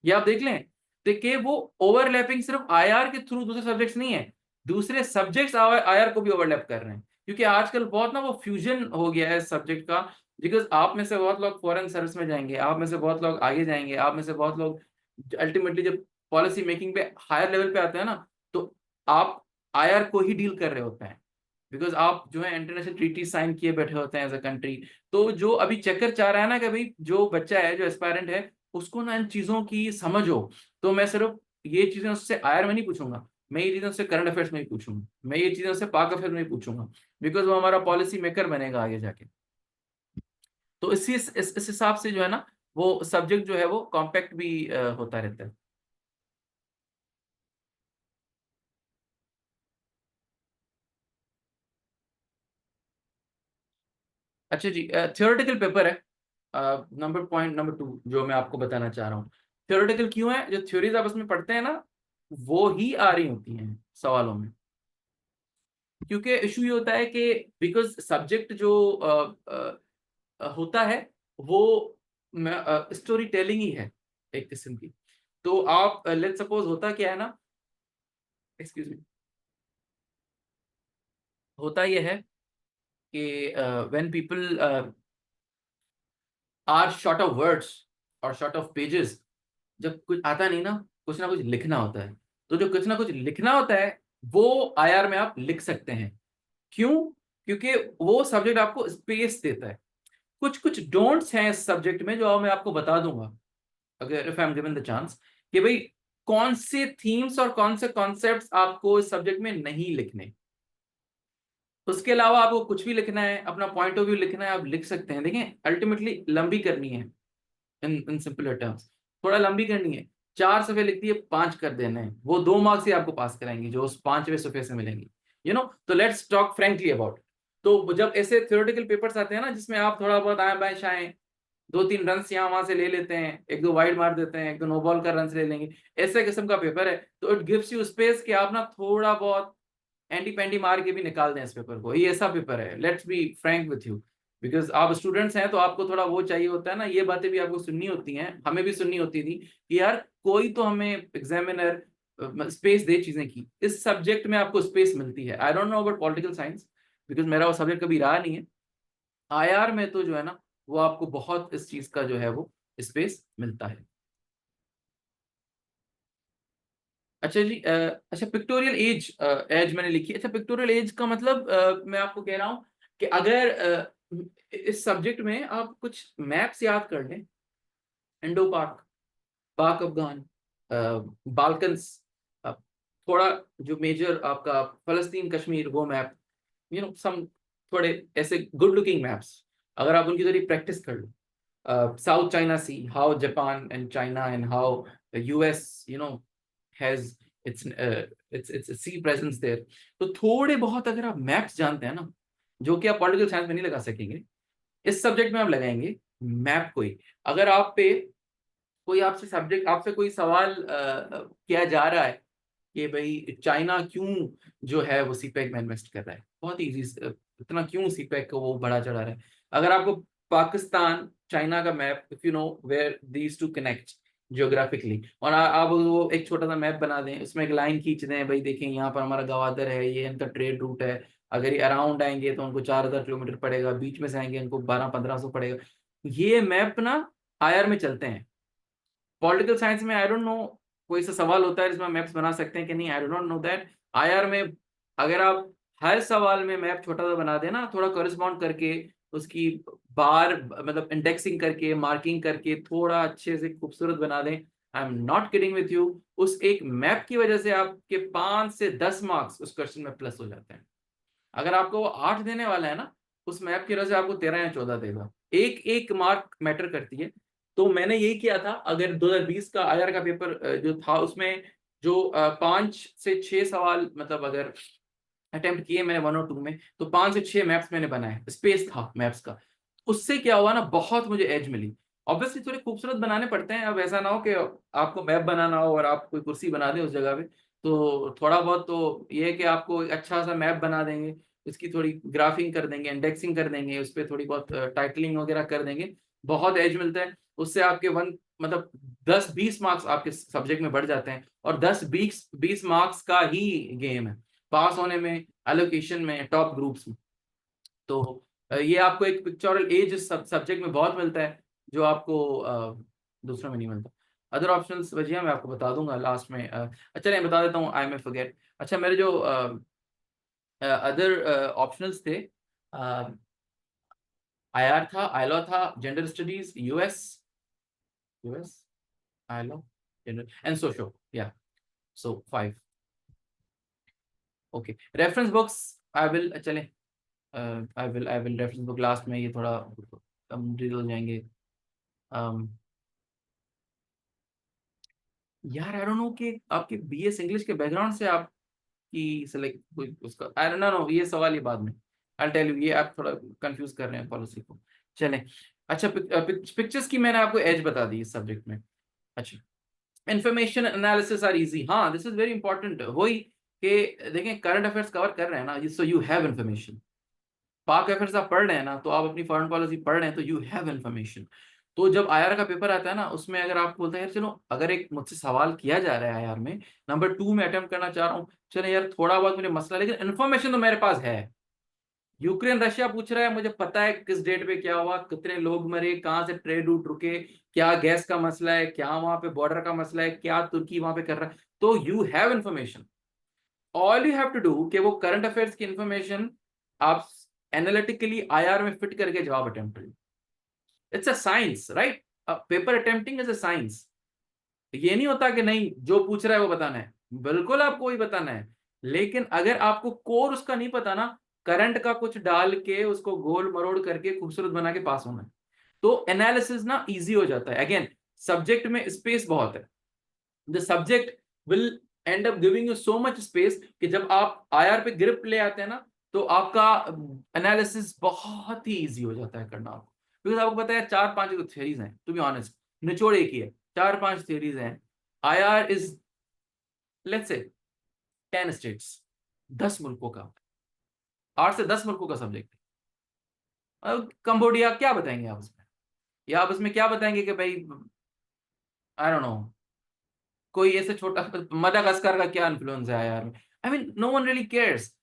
ये आप देख लें, देखिए वो ओवरलैपिंग सिर्फ IR के थ्रू दूसरे सब्जेक्ट्स नहीं है, दूसरे सब्जेक्ट्स IR को भी ओवरलैप कर रहे हैं, क्योंकि आजकल बहुत ना वो फ्यूजन हो गया है सब्जेक्ट का। बिकॉज आप में से बहुत लोग फॉरेन सर्विस में जाएंगे, आप में से बहुत लोग आगे जाएंगे, आप में से बहुत लोग अल्टीमेटली जब पॉलिसी मेकिंग पे हायर लेवल पे आते हैं ना, तो आप IR को ही डील कर रहे होते हैं, बिकॉज आप जो है इंटरनेशनल ट्रीटी साइन किए बैठे होते हैं एज अ कंट्री। तो जो अभी चक्कर चाह रहा है ना कि भाई जो बच्चा है, जो एस्पायरेंट है, उसको ना इन चीजों की समझ हो, तो मैं सिर्फ ये चीजें उससे IR में नहीं पूछूंगा, मैं ये चीजें उससे करंट अफेयर्स में ही पूछूंगा, मैं ये चीजें उससे पाक अफेयर में ही पूछूंगा, बिकॉज वो हमारा पॉलिसी मेकर बनेगा आगे जाके। तो इस हिसाब से जो है ना वो सब्जेक्ट जो है वो कॉम्पैक्ट भी होता रहता है। अच्छा जी, थियोरेटिकल पेपर है। पॉइंट नंबर 2 जो मैं आपको बताना चाह रहा हूँ, थियोरेटिकल क्यों है? जो थ्योरीज आप उसमें पढ़ते हैं ना, वो ही आ रही होती हैं सवालों में, क्योंकि इशू ये होता है कि बिकॉज सब्जेक्ट जो होता है वो स्टोरी टेलिंग ही है एक किस्म की। तो आप लेट सपोज होता क्या है ना, एक्सक्यूज मी, होता यह है कि when people are short of words or short of pages, जब कुछ आता नहीं ना कुछ लिखना होता है। तो जो कुछ ना कुछ लिखना होता है वो आईआर में आप लिख सकते हैं। क्यों? क्योंकि वो सब्जेक्ट आपको स्पेस देता है। कुछ कुछ डोंट्स हैं इस सब्जेक्ट में जो मैं आपको बता दूंगा अगर if I am given the chance, कि भाई कौन से थीम्स और कौन से कॉन्सेप्ट्स आपको इस सब्जेक्ट में नहीं लिखने। उसके अलावा आपको कुछ भी लिखना है, अपना पॉइंट ऑफ व्यू लिखना है, आप लिख सकते हैं। देखें, अल्टीमेटली लंबी करनी है, इन सिंपलर टर्म्स थोड़ा लंबी करनी है। 4 सफ़े लिख दिए, 5 कर देना है, वो 2 मार्क्स ही आपको पास कराएंगे जो उस 5वें सफ़े से मिलेंगे। तो लेट्स टॉक फ्रेंकली अबाउट। तो जब ऐसे थ्योरेटिकल पेपर्स आते हैं ना जिसमें आप थोड़ा बहुत आए बाएं शाएं 2-3 रन यहाँ वहां से ले लेते हैं, 1-2 वाइड मार देते हैं, 1-2 नो बॉल का रन ले लेंगे, ऐसे किस्म का पेपर है, तो इट गिव्स यू स्पेस कि आप ना थोड़ा बहुत एंटी पेंटी मार के भी निकाल दें इस पेपर को। ये ऐसा पेपर है, let's be frank with you, because आप स्टूडेंट्स हैं तो आपको थोड़ा वो चाहिए होता है ना, ये बातें भी आपको सुननी होती हैं, हमें भी सुननी होती थी कि यार कोई तो हमें एग्जामिनर स्पेस दे चीजें की। इस सब्जेक्ट में आपको स्पेस मिलती है। आई don't know about political science because मेरा वो सब्जेक्ट कभी रहा नहीं है। आईआर में तो जो है ना वो आपको बहुत इस चीज का जो है वो स्पेस मिलता है। अच्छा जी, अच्छा पिक्टोरियल एज, एज मैंने लिखी। अच्छा पिक्टोरियल एज का मतलब मैं आपको कह रहा हूँ कि अगर इस सब्जेक्ट में आप कुछ मैप्स याद कर लें, इंडो पाक, पाक अफगान, बाल्कन्स, थोड़ा जो मेजर आपका फलस्तीन कश्मीर वो मैप, सम थोड़े ऐसे गुड लुकिंग मैप्स, अगर आप उनकी थोड़ी प्रैक्टिस कर लो, South China Sea, how Japan and China and how US has its sea presence there, तो थोड़े बहुत अगर आप मैप्स जानते हैं ना, जो कि आप पॉलिटिकल साइंस में नहीं लगा सकेंगे, इस सब्जेक्ट में आप लगाएंगे मैप। कोई अगर आप पे कोई आपसे कोई सवाल किया जा रहा है कि भाई चाइना क्यों जो है वो सीपैक में इन्वेस्ट कर रहा है, बहुत इजी, इतना क्यों सीपैक को वो बढ़ा चढ़ा रहा है। अगर आपको पाकिस्तान चाइना का map, if you know where these two connect geographically, और आप वो एक छोटा सा मैप बना दें, उसमें एक लाइन खींच दें, भाई देखें यहाँ पर हमारा गवादर है, ये इनका ट्रेड रूट है, अगर ये अराउंड आएंगे तो उनको 4000 किलोमीटर पड़ेगा, बीच में से आएंगे इनको 1200-1500 पड़ेगा। ये मैप ना आईआर में चलते हैं। पॉलिटिकल साइंस में आई डोंट नो कोई सा सवाल होता है जिसमें मैप्स बना सकते हैं कि नहीं, आई डोंट नो दैट। आईआर में अगर आप हर सवाल में मैप छोटा सा बना देना, थोड़ा कॉरेस्पॉन्ड करके उसकी बार मतलब इंडेक्सिंग करके मार्किंग करके थोड़ा अच्छे से खूबसूरत बना दें, आई am not kidding with you, उस एक मैप की वजह से आपके 5 से 10 मार्क्स उस क्वेश्चन में प्लस हो जाते हैं। अगर आपको वो 8 देने वाला है ना, उस मैप की वजह से आपको 13 या 14 देगा। एक एक मार्क मैटर करती है। तो मैंने यही किया था। अगर 2020 का आईआर का पेपर जो था उसमें जो 5 से 6 सवाल मतलब अगर अटेम्प्ट किए मैंने 1 और 2 में, तो 5 से 6 मैप्स मैंने बनाए, स्पेस था मैप्स का। उससे क्या हुआ ना, बहुत मुझे एज मिली। ऑब्वियसली थोड़े खूबसूरत बनाने पड़ते हैं, अब ऐसा ना हो कि आपको मैप बनाना हो और आप कोई कुर्सी बना दें उस जगह पे, तो थोड़ा बहुत तो ये है कि आपको अच्छा सा मैप बना देंगे, इसकी थोड़ी ग्राफिंग कर देंगे, इंडेक्सिंग कर देंगे, उस पर थोड़ी बहुत टाइटलिंग वगैरह कर देंगे, बहुत एज मिलता है उससे। आपके मतलब 10-20 मार्क्स आपके सब्जेक्ट में बढ़ जाते हैं, और 10-20 मार्क्स का ही गेम है पास होने में, एलोकेशन में, टॉप ग्रुप्स में। तो ये आपको एक पिक्चोरल एज सब्जेक्ट में बहुत मिलता है जो आपको दूसरों में नहीं मिलता। अदर ऑप्शंस वजह मैं आपको बता दूंगा लास्ट में। अच्छा नहीं बता देता हूँ, आई मे फॉरगेट। अच्छा मेरे जो अदर ऑप्शनल्स थे, आईआर था, आईलॉ था, gender studies, US I law, gender and socio, या so 5। Okay, reference books I will चलें, I will reference book last में, ये थोड़ा कम डिटेल हो जाएंगे। यार आई डोंट नो कि आपके बीएस इंग्लिश के बैकग्राउंड से आपकी सेलेक्ट कोई उसका, आई डोंट नो, ये सवाल ये बाद में आई टेल यू, ये आप थोड़ा कंफ्यूज कर रहे हैं पॉलिसी को। चलें, अच्छा पिक्चर्स की मैंने आपको एज बता दी इस सब्जेक्ट में। अच्छा, इंफॉर्मेशन एनालिसिस आर इजी, हाँ दिस इज वेरी इंपॉर्टेंट। वही कि देखें करंट अफेयर्स कवर कर रहे हैं ना, सो यू हैव इन्फॉर्मेशन। पाक अफेयर्स आप पढ़ रहे हैं ना, तो आप अपनी फॉरेन पॉलिसी पढ़ रहे हैं, तो यू हैव इन्फॉर्मेशन। तो जब आईआर का पेपर आता है ना, उसमें अगर आप बोलते हैं यार चलो, अगर एक मुझसे सवाल किया जा रहा है आईआर में, नंबर 2 में अटेम्प्ट करना चाह रहा हूँ, चलो यार थोड़ा बहुत मुझे मसला, लेकिन इन्फॉर्मेशन तो मेरे पास है, यूक्रेन रशिया पूछ रहा है, मुझे पता है किस डेट पे क्या हुआ, कितने लोग मरे, कहाँ से ट्रेड रूट रुके, क्या गैस का मसला है, क्या वहां पे बॉर्डर का मसला है, क्या तुर्की वहां पे कर रहा है। तो you have information, all you have to do कि वो करंट अफेयर्स की इंफॉर्मेशन आप एनालिटिकली आईआर में फिट करके जवाब अटेम्प्ट करिए। It's a science, right? Paper attempting is a science. ये नहीं होता कि नहीं जो पूछ रहा है वो बताना है, बिल्कुल आपको वही बताना है, लेकिन अगर आपको कोर उसका नहीं पता ना, करंट का कुछ डाल के उसको गोल मरोड़ करके खूबसूरत बना के पास होना है, तो एनालिसिस ना इजी हो जाता है। अगेन, सब्जेक्ट में स्पेस बहुत है, the subject will and up giving you so much space कि जब आप आईआर पे ग्रिप ले आते हैं ना, तो आपका एनालिसिस बहुत ही इजी हो जाता है करना आपको, बिकॉज आपको पता है 4-5 तो थ्योरीज हैं, टू बी ऑनेस्ट, निचोड़ एक ही है, 4-5 थ्योरीज हैं। IR is, let's say 10 states, 10 मुल्कों का, 8 से 10 मुल्कों का सब्जेक्ट है। कंबोडिया क्या बताएंगे आप उसमें, या आप उसमें क्या बताएंगे कि भाई आई डोंट नो, कोई ऐसे छोटा, मदागास्कर का क्या इन्फ्लुएंस है यार, I mean no one really cares.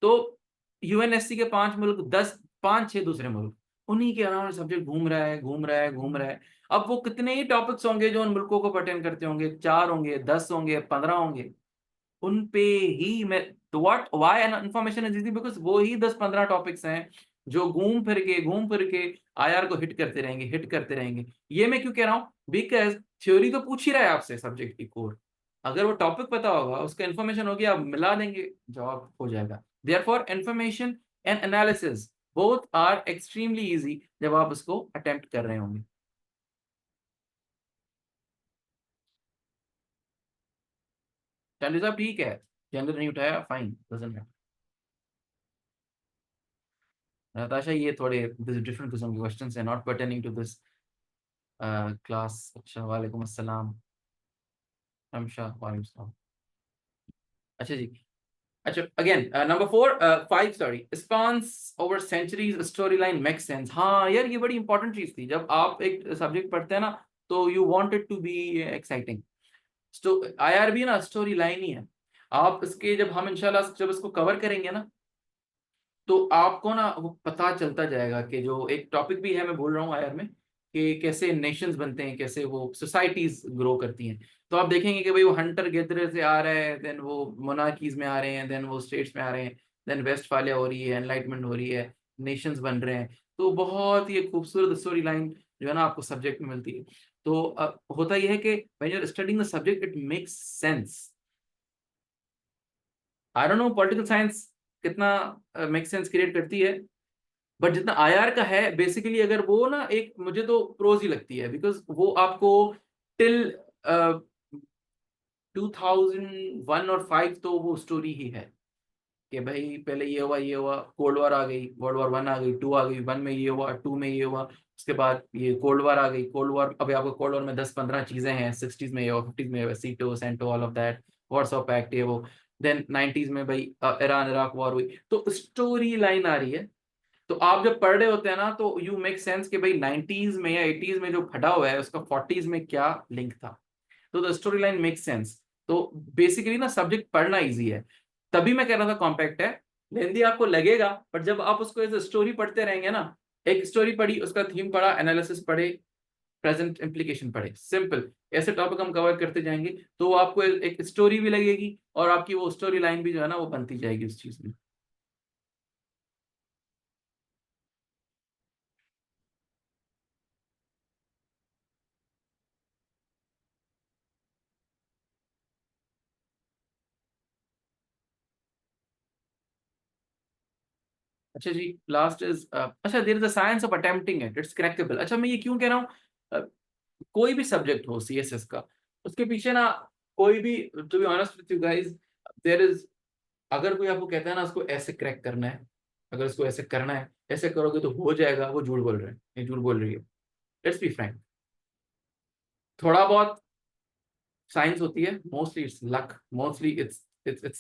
तो यूएनएससी के 5 मुल्क, 5-6 दूसरे मुल्क, उन्हीं के अराउंड सब्जेक्ट घूम रहा है, घूम रहा है, घूम रहा है। अब वो कितने ही टॉपिक्स होंगे जो उन मुल्कों को पर्टेन करते होंगे, 4 होंगे, 10 होंगे, 15 होंगे, उन पे ही मैं, तो what why information is easy, because वो ही 10-15 टॉपिक्स हैं जो घूम फिर के आईआर को हिट करते रहेंगे, हिट करते रहेंगे। ये मैं क्यों कह रहा हूँ, बिकॉज थ्योरी तो पूछ ही रहा है आपसे सब्जेक्ट की कोर, अगर वो टॉपिक पता होगा, उसका इन्फॉर्मेशन होगी, आप मिला देंगे, जवाब हो जाएगा। Therefore information and analysis both are extremely easy जब आप उसको अटेम्प्ट कर रहे होंगे। चंद्र साहब ठीक है, चंद्र नहीं उठाया, फाइन, डजंट मैटर। नताशा, ये थोड़े डिफरेंट किस्म के क्वेश्चंस हैं, not pertaining to this class. अच्छा, वालेकुम अस्सलाम हमशा, वालेकुम अस्सलाम। अच्छा जी, अच्छा again number 4, 5 sorry, spans over centuries story line make sense. हाँ यार, ये बड़ी इंपॉर्टेंट चीज थी, जब आप एक सब्जेक्ट पढ़ते हैं ना, तो you want it to be exciting. आईआरबी ना स्टोरी लाइन ही है। आप इसके, जब हम इंशाल्लाह जब इसको कवर करेंगे ना, तो आपको ना वो पता चलता जाएगा कि जो एक टॉपिक भी है, मैं बोल रहा हूँ आयर में, कि कैसे नेशंस बनते हैं, कैसे वो सोसाइटीज ग्रो करती हैं। तो आप देखेंगे कि भाई वो हंटर गेदरर से आ रहा है, देन वो मोनार्कीज में आ रहे हैं, देन वो स्टेट्स में आ रहे हैं, देन वेस्टफालिया हो रही है, एनलाइटमेंट हो रही है, नेशंस बन रहे हैं। तो बहुत ही एक खूबसूरत स्टोरी लाइन जो है ना आपको सब्जेक्ट में मिलती है। तो होता यह है कि when you are studying the subject it makes sense. I don't know political science कितना मेक सेंस क्रिएट करती है, बट जितना आईआर का है बेसिकली, अगर वो ना, एक मुझे तो प्रोज ही लगती है, बिकॉज वो आपको टिल 2001 और 5 तो वो स्टोरी ही है कि भाई पहले ये हुआ, ये हुआ, कोल्ड वॉर आ गई, वर्ल्ड वॉर 1 आ गई, 2 आ गई, 1 में ये हुआ, 2 में ये हुआ, उसके बाद ये कोल्ड वॉर आ गई, कोल्ड वॉर, अभी आपको कोल्ड वॉर में 10-15 चीजें हैं, 60s में ये हुआ, 50s में ये हुआ, SEATO CENTO all of that, Warsaw Pact, ये वो, देन 90s में भाई ईरान इराक वॉर हुई, तो स्टोरी लाइन आ रही है। तो आप जब पढ़ रहे होते हैं ना, तो यू मेक सेंस कि भाई 90s में या 80s में जो फटा हुआ है उसका 40s में क्या लिंक था, तो the story line make sense. तो बेसिकली ना सब्जेक्ट पढ़ना इजी है, तभी मैं कह रहा था कॉम्पैक्ट है। लेंदी आपको लगेगा, बट जब आप उसको एज स्टोरी पढ़ते रहेंगे ना, एक स्टोरी पढ़ी, उसका थीम पढ़ा, एनालिसिस पढ़े, प्रेजेंट इम्प्लीकेशन पढ़े, सिंपल ऐसे टॉपिक हम कवर करते जाएंगे, तो वो आपको एक स्टोरी भी लगेगी, और आपकी वो स्टोरी लाइन भी जो है ना वो बनती जाएगी उस चीज में। अच्छा जी, लास्ट इज, अच्छा, there is a science of attempting it, it's crackable. अच्छा, मैं ये क्यों कह रहा हूँ, कोई भी सब्जेक्ट हो सीएसएस का, उसके पीछे ना, कोई भी, to be honest with you guys, there is, अगर कोई आपको कहता है ना उसको ऐसे क्रैक करना है, अगर उसको ऐसे करना है, ऐसे करोगे तो हो जाएगा, वो झूठ बोल रहे हैं, ये झूठ बोल रही है। लेट्स बी फ्रैंक, थोड़ा बहुत साइंस होती है, mostly it's luck, mostly it's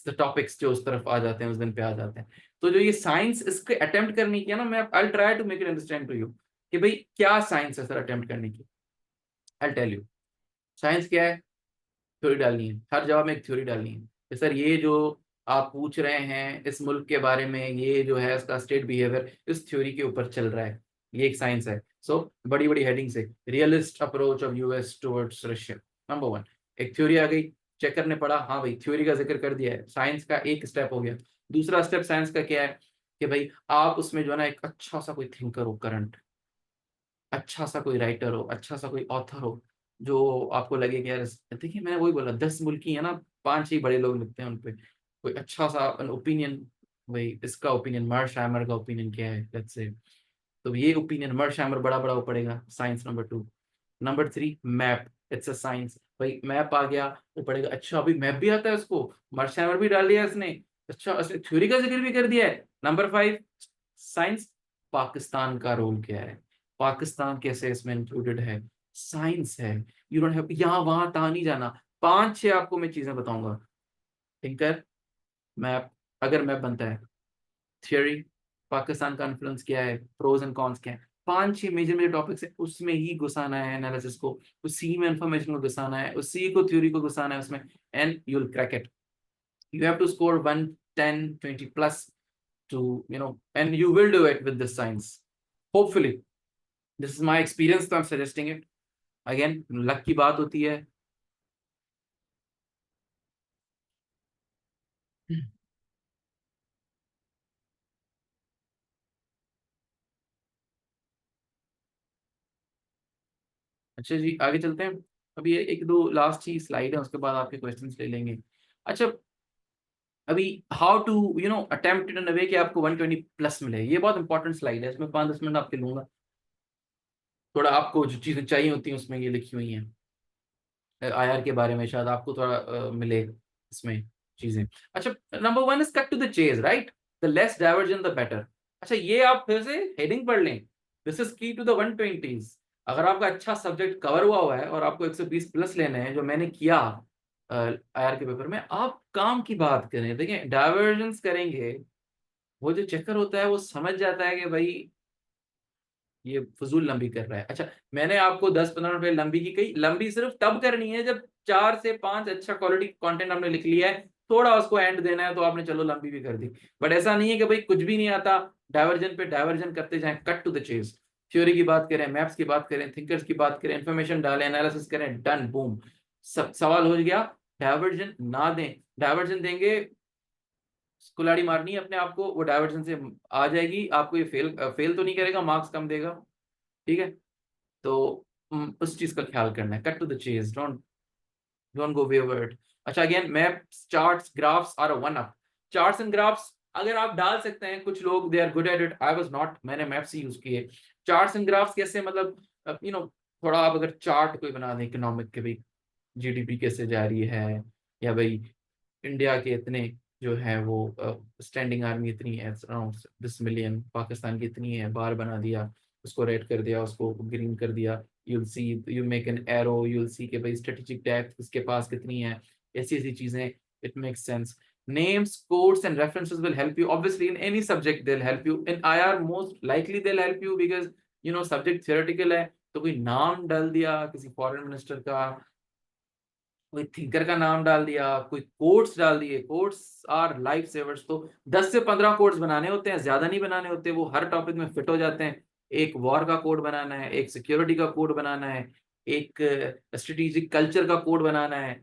the topics जो उस तरफ आ जाते हैं, उस दिन पे आ जाते हैं। तो जो ये साइंस इसके अटेम्प्ट करने की है ना, मैं I try to make it understand to you कि भाई क्या साइंस है सर अटेम्प्ट करने की। आई टेल यू, साइंस क्या है, थ्योरी डालनी है, हर जवाब में एक थ्योरी डालनी है कि सर ये जो आप पूछ रहे हैं इस मुल्क के बारे में, ये जो है इसका स्टेट बिहेवियर इस थ्योरी के ऊपर चल रहा है, ये एक साइंस है। सो बड़ी बड़ी हेडिंग से realist approach of US towards Russia, number 1। एक थ्योरी आ गई, चेकर ने पढ़ा, हाँ भाई थ्योरी का जिक्र कर दिया है, साइंस का एक स्टेप हो गया। दूसरा स्टेप साइंस का क्या है कि भाई आप उसमें जो है ना एक अच्छा सा कोई थिंकर हो, करंट अच्छा सा कोई राइटर हो, अच्छा सा कोई ऑथर हो, जो आपको लगे कि यार देखिए मैंने वही बोला 10 मुल्की है ना, 5 ही बड़े लोग लिखते हैं उनपे, कोई अच्छा सा ओपिनियन, भाई इसका ओपिनियन, मर्शहैमर का ओपिनियन क्या है लेट्स से, तो ये ओपिनियन मर्शहैमर बड़ा बड़ा वो पड़ेगा, science number 2। Number 3 map, it's a science, भाई मैप आ गया वो पड़ेगा, अच्छा अभी मैप भी आता है उसको, मर्शहैमर भी डाल दिया इसने, अच्छा उसने थ्योरी का जिक्र भी कर दिया है। नंबर 5 साइंस, पाकिस्तान का रोल क्या है, पाकिस्तान कैसे इसमें इंक्लूडेड है, साइंस है। यू डोंट हैव यहाँ वहां तहाँ नहीं जाना, 5-6 आपको मैं चीजें बताऊंगा, थिंकर, मैप, अगर मैप बनता है, थियोरी, पाकिस्तान का इन्फ्लुएंस क्या है, प्रोज एंड कॉन्स क्या है, 5-6 मेजर मेजर टॉपिक्स है, उसमें ही घुसाना है एनालिसिस को, उसी में इंफॉर्मेशन को घुसाना है, उसी को थ्योरी को घुसाना है उसमें, and you will crack it. You have to score 110, 20 plus to, and you will do it with this science. Hopefully. This is my experience, so I'm suggesting it. Again, luck की बात होती है। अच्छा जी, आगे चलते हैं। अभी ये एक दो लास्ट ही स्लाइड है, उसके बाद आपके क्वेश्चंस ले लेंगे। अच्छा, अभी हाउ टू अटेम्प्ट इन अ वे कि आपको 120 प्लस मिले, ये बहुत इंपॉर्टेंट स्लाइड है, इसमें 5-10 मिनट आपके लूंगा। थोड़ा आपको जो चीजें चाहिए होती हैं उसमें ये लिखी हुई हैं, आईआर के बारे में शायद आपको थोड़ा मिले इसमें चीजें। अच्छा, number 1 is cut to the chase, right, the less diversion the better. अच्छा, ये आप फिर से हेडिंग पढ़ लें, this is key to the 120s। अगर आपका अच्छा सब्जेक्ट कवर हुआ है और आपको 120 प्लस लेने हैं, जो मैंने किया आईआर के पेपर में, आप काम की बात करें, देखिए डाइवर्जेंस करेंगे, वो जो चक्कर होता है वो समझ जाता है कि भाई ये फजूल लंबी कर रहा है। अच्छा, मैंने आपको 10-15 मिनट लंबी की कही, लंबी सिर्फ तब करनी है जब 4 से 5 अच्छा क्वालिटी कंटेंट हमने लिख लिया है, थोड़ा उसको एंड देना है तो आपने चलो लंबी भी कर दी। बट ऐसा नहीं है कि भाई कुछ भी नहीं आता, डाइवर्जन पे डाइवर्जन करते जाएं, cut to the chase. Theory की बात करें, मैप्स की बात करें, थिंकर्स की बात करें, इंफॉर्मेशन डालें, एनालिसिस करें, डन बूम, सब सवाल हो गया। डाइवर्जन ना दें, डाइवर्जन देंगे कुल्हाड़ी मारनी है अपने आप को, वो डाइवर्जन से आ जाएगी आपको, ये फेल फेल तो नहीं करेगा, मार्क्स कम देगा, ठीक है। तो उस चीज का ख्याल करना है, cut to the chase, don't go wayward. अच्छा, again maps, charts, graphs are a one up. Charts and graphs अगर आप डाल सकते हैं, कुछ लोग they are good at it, I was not, मैंने मैप्स ही यूज किए। चार्ट्स एंड ग्राफ्स कैसे, मतलब थोड़ा आप अगर चार्ट कोई बना दें इकोनॉमिक के, भाई जीडीपी कैसे जा रही है, या भाई इंडिया के इतने जो है वो स्टैंडिंग आर्मी इतनी है, अराउंड 10 मिलियन, पाकिस्तान की इतनी है, बार बना दिया, उसको रेड कर दिया, उसको ग्रीन कर दिया, you'll see, you make an arrow, you'll see कि भाई strategic depth उसके पास कितनी है, ऐसी ऐसी चीजें, it makes sense. Names, quotes and references will help you, obviously in any subject they'll help you, in IR most likely they'll help you because subject theoretical है, तो कोई नाम डाल दिया किसी फॉरेन मिनिस्टर का, कोई थिंकर का नाम डाल दिया, कोई कोट्स डाल दिए, कोट्स आर लाइफ सेवर्स। तो 10 से 15 कोट्स बनाने होते हैं, ज्यादा नहीं बनाने होते, वो हर टॉपिक में फिट हो जाते हैं। एक वॉर का कोड बनाना है, एक सिक्योरिटी का कोड बनाना है, एक स्ट्रेटेजिक कल्चर का कोड बनाना है,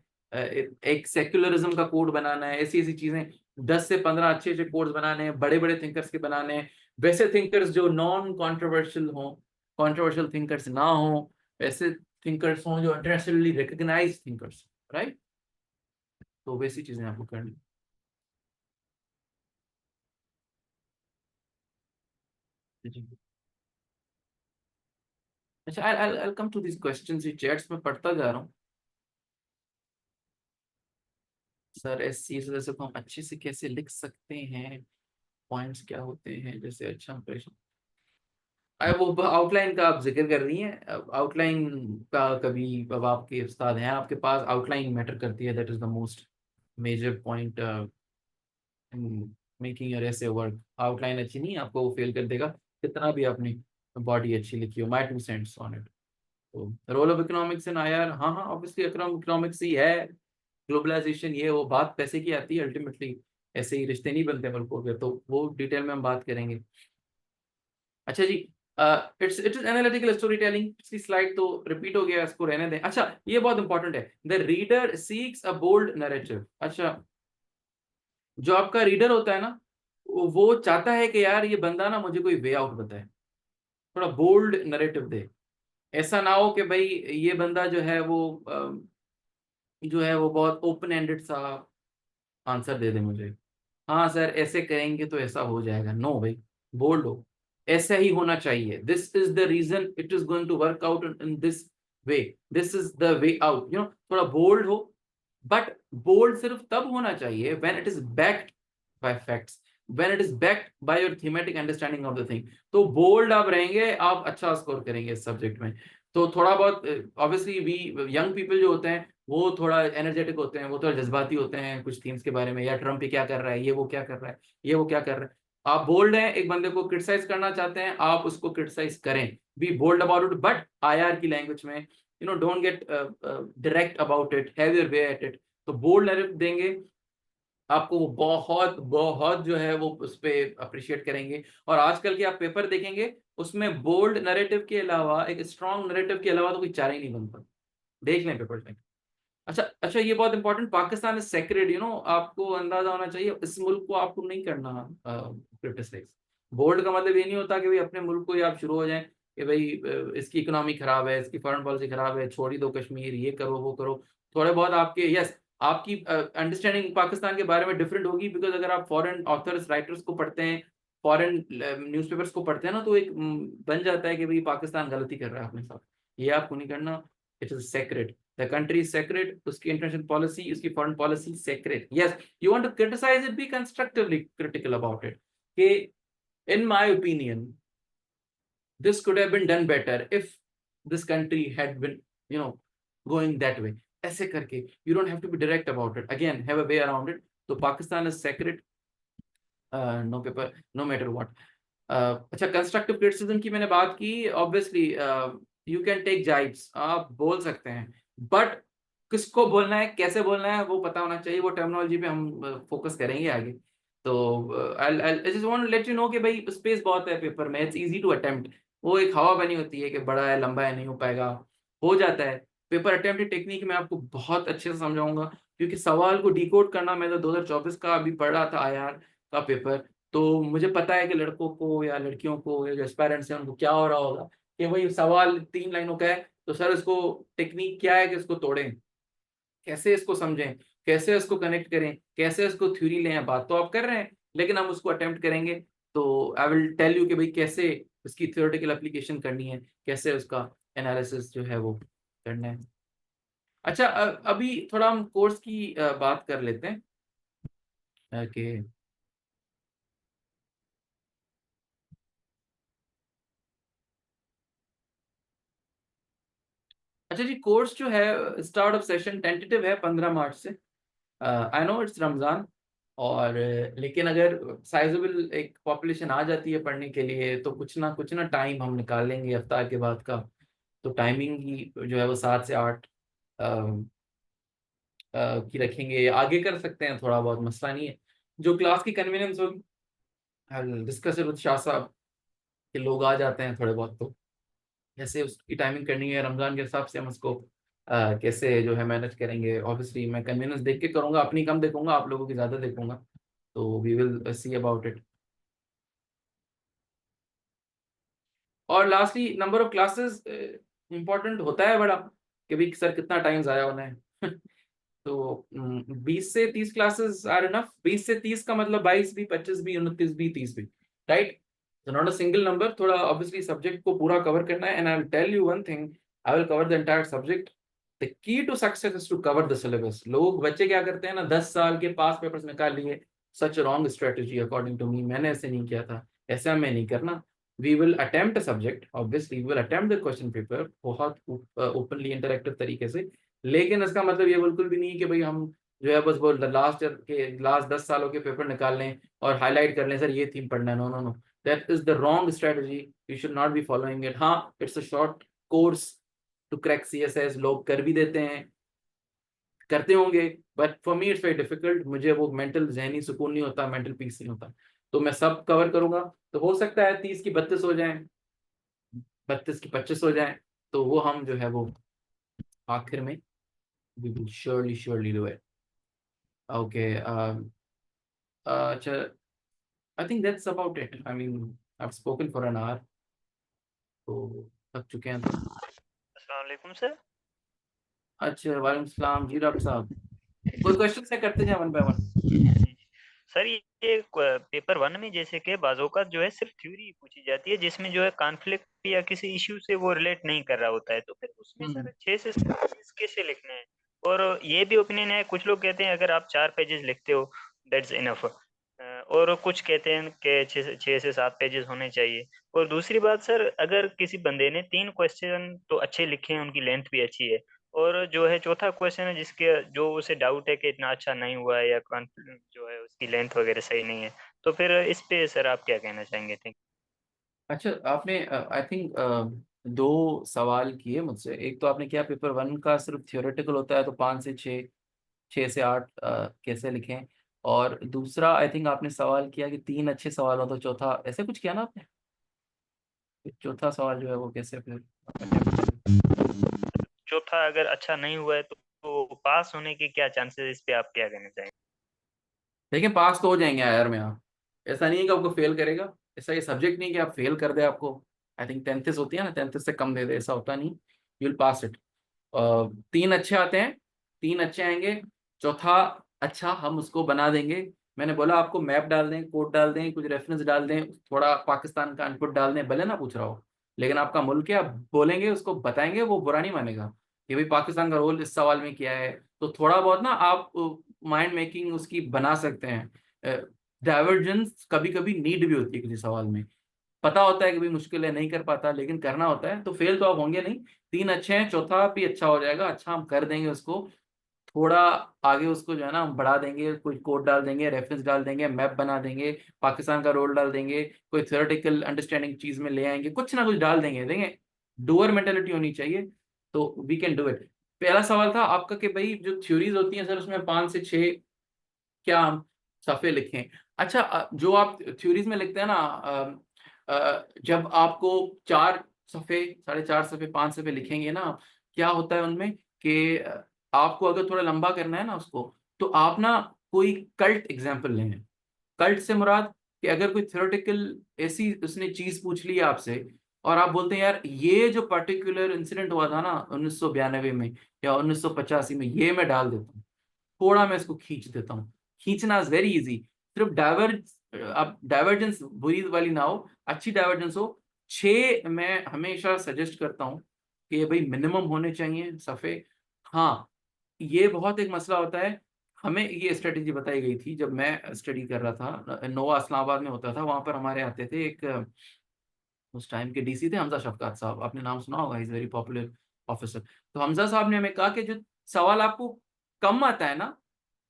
एक सेक्युलरिज्म का कोड बनाना है, ऐसी ऐसी चीजें 10 से 15 अच्छे अच्छे कोड्स बनाने हैं, बड़े बड़े थिंकर्स के बनाने हैं, वैसे थिंकर्स जो नॉन कॉन्ट्रोवर्शियल हों, कॉन्ट्रोवर्शियल थिंकर्स ना हो, ऐसे थिंकर्स हों जो इंटरनेशनली रिकग्नाइज्ड थिंकर्स, राइट। तो वैसी चीजें आपको करनी। जी, अच्छा, I'll come to these questions, ये चैट्स में पढ़ता जा रहा हूँ सर। इस चीज से हम अच्छे से कैसे लिख सकते हैं, पॉइंट्स क्या होते हैं, जैसे अच्छा इंप्रेशन, वो आउटलाइन का आप जिक्र कर रही हैं, आउटलाइन का कभी, अब आपके उस्ताद हैं आपके पास, आउटलाइन मैटर करती है, that is the most major point in making your essay work. Outline अच्छी नहीं आपको वो फेल कर देगा, कितना भी आपने बॉडी अच्छी लिखी हो। My 2 cents on it. तो role of economics in IR, हाँ हाँ ऑब्वियसली इकोनॉमिक्स ही है, ग्लोबलाइजेशन, ये वो बात पैसे की आती है अल्टीमेटली। ऐसे ही रिश्ते नहीं बनते मुल्कों के, तो वो डिटेल में हम बात करेंगे। अच्छा जी, it is analytical story telling. पिछली स्लाइड तो रिपीट हो गया, इसको रहने दें। अच्छा, ये बहुत इंपॉर्टेंट है, the reader seeks a bold narrative. अच्छा, जो आपका रीडर होता है ना, वो चाहता है कि यार ये बंदा ना मुझे कोई वे आउट बताए, थोड़ा बोल्ड नैरेटिव दे। ऐसा ना हो कि भाई ये बंदा जो है वो बहुत ओपन एंडेड सा आंसर दे दे मुझे, हाँ सर ऐसे करेंगे तो ऐसा हो जाएगा। नो भाई, बोल्ड हो, ऐसा ही होना चाहिए। This is the reason it is going to work out in this way, this is the way out, थोड़ा बोल्ड हो। बट बोल्ड सिर्फ तब होना चाहिए when it is backed by facts, when it is backed by your thematic understanding of the thing. तो bold आप रहेंगे, आप अच्छा स्कोर करेंगे इस सब्जेक्ट में। तो थोड़ा बहुत ऑब्वियसली वी यंग पीपल जो होते हैं वो थोड़ा एनर्जेटिक होते हैं, वो थोड़ा जज्बाती होते हैं कुछ थीम्स के बारे में, या ट्रम्प ये क्या कर रहा है, ये वो क्या कर रहा है, ये वो क्या कर रहा है। आप बोल्ड हैं, एक बंदे को क्रिटिसाइज करना चाहते हैं, आप उसको क्रिटिसाइज करें, be bold about it, but IR की लैंग्वेज में, don't get direct about it, have your way at it. तो बोल्ड नैरेटिव देंगे आपको, वो बहुत बहुत जो है वो उस पर अप्रिशिएट करेंगे। और आजकल के आप पेपर देखेंगे, उसमें बोल्ड नैरेटिव के अलावा, एक स्ट्रॉन्ग नैरेटिव के अलावा तो कोई चारा ही नहीं बनता। देख लें पेपर में। अच्छा अच्छा, ये बहुत इंपॉर्टेंट, पाकिस्तान इज सेक्रेड, आपको अंदाजा होना चाहिए, इस मुल्क को आपको नहीं करना क्रिटिसाइज। बोल्ड का मतलब ये नहीं होता कि भाई अपने मुल्क को ही आप शुरू हो जाएं कि भाई इसकी इकोनॉमी खराब है, इसकी फॉरेन पॉलिसी खराब है, छोड़ ही दो कश्मीर, ये करो वो करो। थोड़े बहुत आपके, यस, आपकी अंडरस्टैंडिंग पाकिस्तान के बारे में डिफरेंट होगी, बिकॉज अगर आप फॉरेन ऑथर्स राइटर्स को पढ़ते हैं, फॉरेन न्यूज़पेपर्स को पढ़ते हैं ना, तो एक बन जाता है कि भाई पाकिस्तान गलती कर रहा है अपने साथ। ये आपको नहीं करना, it is sacred, the country is sacred, uski international policy, uski foreign policy sacred. Yes, you want to criticize it, be constructively critical about it. Okay, in my opinion, this could have been done better if this country had been, going that way. ऐसे करके, you don't have to be direct about it. Again, have a way around it. So Pakistan is sacred, no paper, no matter what. अच्छा, constructive criticism की मैंने बात की। Obviously you can take जाइब्स, आप बोल सकते हैं, बट किसको बोलना है, कैसे बोलना है, वो पता होना चाहिए। वो टर्मिनोलॉजी पे हम फोकस करेंगे आगे। तो I just want to let you know कि भाई स्पेस बहुत है पेपर में, इट्स इजी टू अटेम्प्ट। वो एक हवा बनी होती है कि बड़ा है, लंबा है, नहीं हो पाएगा, हो जाता है। पेपर अटेम्प्ट टेक्निक में आपको बहुत अच्छे से समझाऊंगा, क्योंकि सवाल को डिकोड करना, मैं तो 2024 का अभी पढ़ रहा था आईआर का पेपर, तो मुझे पता है कि लड़कों को या लड़कियों को या जो एस्पायरेंट्स हैं उनको क्या हो रहा होगा कि वही सवाल 3 लाइनों का है, तो सर इसको टेक्निक क्या है कि इसको तोड़ें, कैसे इसको समझें, कैसे इसको कनेक्ट करें, कैसे इसको थ्योरी लें। बात तो आप कर रहे हैं, लेकिन हम उसको अटेम्प्ट करेंगे। तो आई विल टेल यू कि भाई कैसे उसकी थ्योरेटिकल एप्लीकेशन करनी है, कैसे उसका एनालिसिस जो है वो करना है। अच्छा, अभी थोड़ा हम कोर्स की बात कर लेते हैं कि अच्छा जी, कोर्स जो है स्टार्ट ऑफ सेशन टेंटेटिव है 15 मार्च से। आई नो इट्स रमज़ान, और लेकिन अगर साइजेबल एक पॉपुलेशन आ जाती है पढ़ने के लिए, तो कुछ ना टाइम हम निकाल लेंगे इफ्तार के बाद का। तो टाइमिंग ही जो है वो 7 से 8 की रखेंगे, आगे कर सकते हैं, थोड़ा बहुत मसला नहीं है। जो क्लास की कन्वीनियंस होगी, I will discuss it with Shah साहब, कि लोग आ जाते हैं थोड़े बहुत, तो कैसे उसकी टाइमिंग करनी है रमजान के हिसाब से, हम उसको कैसे जो है मैनेज करेंगे। ऑब्वियसली मैं कन्वीनियंस देख के करूंगा, अपनी कम देखूंगा, आप लोगों की ज़्यादा देखूंगा, तो we will see about it. और lastly, number of classes important होता है बड़ा, कि भाई सर कितना टाइम ज़ाया होना है। तो 20 से 30 क्लासेस आर इनफ। 20 से 30 का मतलब 22 भी, 25 भी, 29 भी, 30 भी, right? So not a single number, थोड़ा obviously सब्जेक्ट को पूरा कवर करना है। And I will tell you one thing, I will cover the entire subject. The key to success is to cover the syllabus. लोग बच्चे क्या करते हैं ना, 10 साल के पास पेपर्स निकाल लिए। Such a wrong strategy according to me. मैंने ऐसे नहीं किया था, ऐसा हमें नहीं करना। We will attempt a subject, obviously we will attempt the question paper बहुत openly interactive तरीके से, लेकिन इसका मतलब ये बिल्कुल भी नहीं कि भाई हम जो है बस वो लास्ट 10 सालों के पेपर निकाल लें और हाईलाइट कर लें, सर ये थीम पढ़ना है। No no no, that is the wrong strategy, you should not be following it. हाँ, it's a short course to crack CSS, लोग कर भी देते हैं, करते होंगे, but for me it's very difficult. मुझे वो मेंटल जहनी सुकून नहीं होता, मेंटल पीस नहीं होता। तो मैं सब कवर करूंगा। तो हो सकता है 30 की 32 हो जाए, 32 की 25 हो जाए, तो वो हम जो है वो आखिर में we will surely do it. Okay, अच्छा, I think that's about it. I mean I have spoken for an hour, तो थक चुके हैं। तो अस्सलाम वालेकुम सर। अच्छा, वालेकुम सलाम जी डॉक्टर साहब। कोई क्वेश्चन से करते जाए वन बाय वन। जी। सर ये पेपर 1 में जैसे कि बाज़-औक़ात जो है सिर्फ़ थ्योरी पूछी जाती है जिसमें जो है कॉन्फ्लिक्ट या किसी इश्यू से वो रिलेट नहीं कर रहा होता है। तो फिर उसमें सर 6 से 7 पेजेज़ कैसे लिखने हैं? और ये भी ओपिनियन है, कुछ लोग कहते हैं अगर आप 4 पेजेज़ लिखते हो दैट्स इनफ। और कुछ कहते हैं कि 6 से 7 पेजेज़ होने चाहिए। और दूसरी बात सर, अगर किसी बंदे ने 3 क्वेश्चन तो अच्छे लिखे हैं, उनकी लेंथ भी अच्छी है, और जो है चौथा क्वेश्चन है जिसके जो उसे डाउट है कि इतना अच्छा नहीं हुआ है या जो है उसकी लेंथ वगैरह सही नहीं है, तो फिर इस पे सर आप क्या कहना चाहेंगे? थैंक अच्छा, आपने आई थिंक 2 सवाल किए मुझसे। एक तो आपने किया पेपर 1 का सिर्फ थियोरेटिकल होता है तो 5 से 6, 6 से 8 कैसे लिखें। और दूसरा आई थिंक आपने सवाल किया कि 3 अच्छे सवाल हो तो चौथा, ऐसे कुछ किया ना आपने? चौथा सवाल जो है वो कैसे फिर अटेम्प्ट करें? चौथा अगर अच्छा नहीं हुआ है तो पास होने के क्या चांसेस है, इस पे आप क्या कहना चाहेंगे? देखिए, पास तो हो जाएंगे यार में आप। ऐसा नहीं है कि आपको फेल करेगा। ऐसा ये सब्जेक्ट नहीं कि आप फेल कर दे आपको। आई थिंक 33 होती है ना, 33 से कम दे दे, ऐसा होता नहीं। You will pass it. 3 अच्छे आते हैं, 3 अच्छे आएंगे, चौथा अच्छा हम उसको बना देंगे। मैंने बोला आपको मैप डाल दें, कोड डाल दें, कुछ रेफरेंस डाल दें, थोड़ा पाकिस्तान का इनपुट डाल दें, भले ना पूछ रहा हो, लेकिन आपका मुल्क है, आप बोलेंगे, उसको बताएंगे, वो बुरा नहीं मानेगा कि भाई पाकिस्तान का रोल इस सवाल में क्या है। तो थोड़ा बहुत ना आप माइंड मेकिंग उसकी बना सकते हैं। डाइवर्जेंस कभी कभी नीड भी होती है किसी सवाल में। पता होता है कि भाई मुश्किल है, नहीं कर पाता, लेकिन करना होता है। तो फेल तो आप होंगे नहीं। 3 अच्छे हैं, चौथा भी अच्छा हो जाएगा। अच्छा हम कर देंगे उसको, थोड़ा आगे उसको जो है ना हम बढ़ा देंगे, कोई कोड डाल देंगे, रेफरेंस डाल देंगे, मैप बना देंगे, पाकिस्तान का रोल डाल देंगे, कोई थ्योरेटिकल अंडरस्टैंडिंग चीज में ले आएंगे, कुछ ना कुछ डाल देंगे। देंगे, डूअर मेंटेलिटी होनी चाहिए, तो वी कैन डू इट। पहला सवाल था आपका कि भाई जो थ्योरीज होती हैं सर, उसमें 5 से 6 क्या हम सफ़े लिखें। अच्छा, जो आप थ्योरीज में लिखते हैं ना, जब आपको 4 सफ़े, 4.5 सफ़े, 5 सफ़े लिखेंगे ना, क्या होता है उनमें कि आपको अगर थोड़ा लंबा करना है ना उसको, तो आप ना कोई कल्ट एग्जाम्पल लें। कल्ट से मुराद कि अगर कोई थ्योरेटिकल ऐसी उसने चीज पूछ ली है आपसे, और आप बोलते हैं यार ये जो पर्टिकुलर इंसिडेंट हुआ था ना 1992 में या 1985 में, ये मैं डाल देता हूँ, थोड़ा मैं इसको खींच देता हूँ। खींचना इज वेरी इजी। सिर्फ अब डाइवर्जेंस बुरी वाली ना हो, अच्छी डाइवर्जेंस हो। 6 मैं हमेशा सजेस्ट करता हूँ कि भाई मिनिमम होने चाहिए सफ़े। हाँ, ये बहुत एक मसला होता है। हमें ये स्ट्रेटेजी बताई गई थी जब मैं स्टडी कर रहा था, नोवा इस्लामाबाद में होता था। वहां पर हमारे आते थे एक उस टाइम के डीसी थे हमजा शफकात साहब, आपने नाम सुना होगा, इज वेरी पॉपुलर ऑफिसर। तो हमजा साहब ने हमें कहा कि जो सवाल आपको कम आता है ना,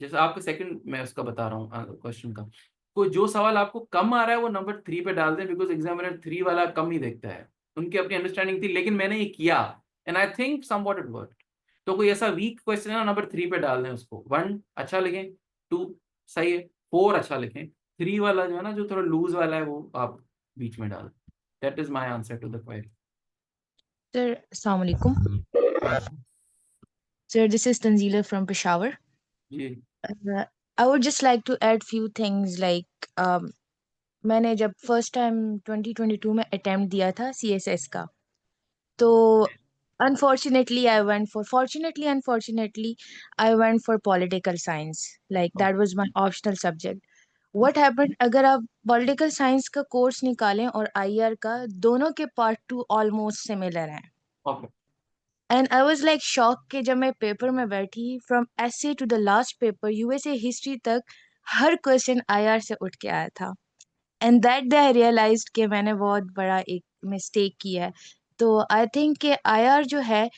जैसे आपका सेकंड मैं उसका बता रहा हूँ क्वेश्चन का, कोई जो सवाल आपको कम आ रहा है वो नंबर 3 पे डाल दें, बिकॉज एग्जामिनर 3 वाला कम ही देखता है। उनकी अपनी अंडरस्टैंडिंग थी, लेकिन मैंने ये किया and I think somewhat it work. तो कोई ऐसा वीक क्वेश्चन है ना, नंबर 3 पे डाल दें उसको। 1 अच्छा लिखें, 2 सही है, 4 अच्छा लिखें, 3 वाला जो है ना, जो थोड़ा लूज वाला है, वो आप बीच में डाल। That is my answer to the query. Sir, Assalamu alaikum. Sir, this is Tanzila from Peshawar. Ji I would just like to add few things like मैंने जब फर्स्ट टाइम 2022 में अटेम्प्ट दिया था CSS का, तो unfortunately I went for fortunately unfortunately I went for political science, like that was my optional subject. What happened, अगर आप political science का कोर्स निकालें और IR का, दोनों के पार्ट 2 ऑलमोस्ट सिमिलर हैं। okay. And I was like shock कि जब मैं पेपर में बैठी, from essay to the last paper USA history तक, हर क्वेश्चन आईआर से उठ के आया था। And that day I realized कि मैंने बहुत बड़ा एक मिस्टेक किया है। तो आई थिंक कि आईआर जो है,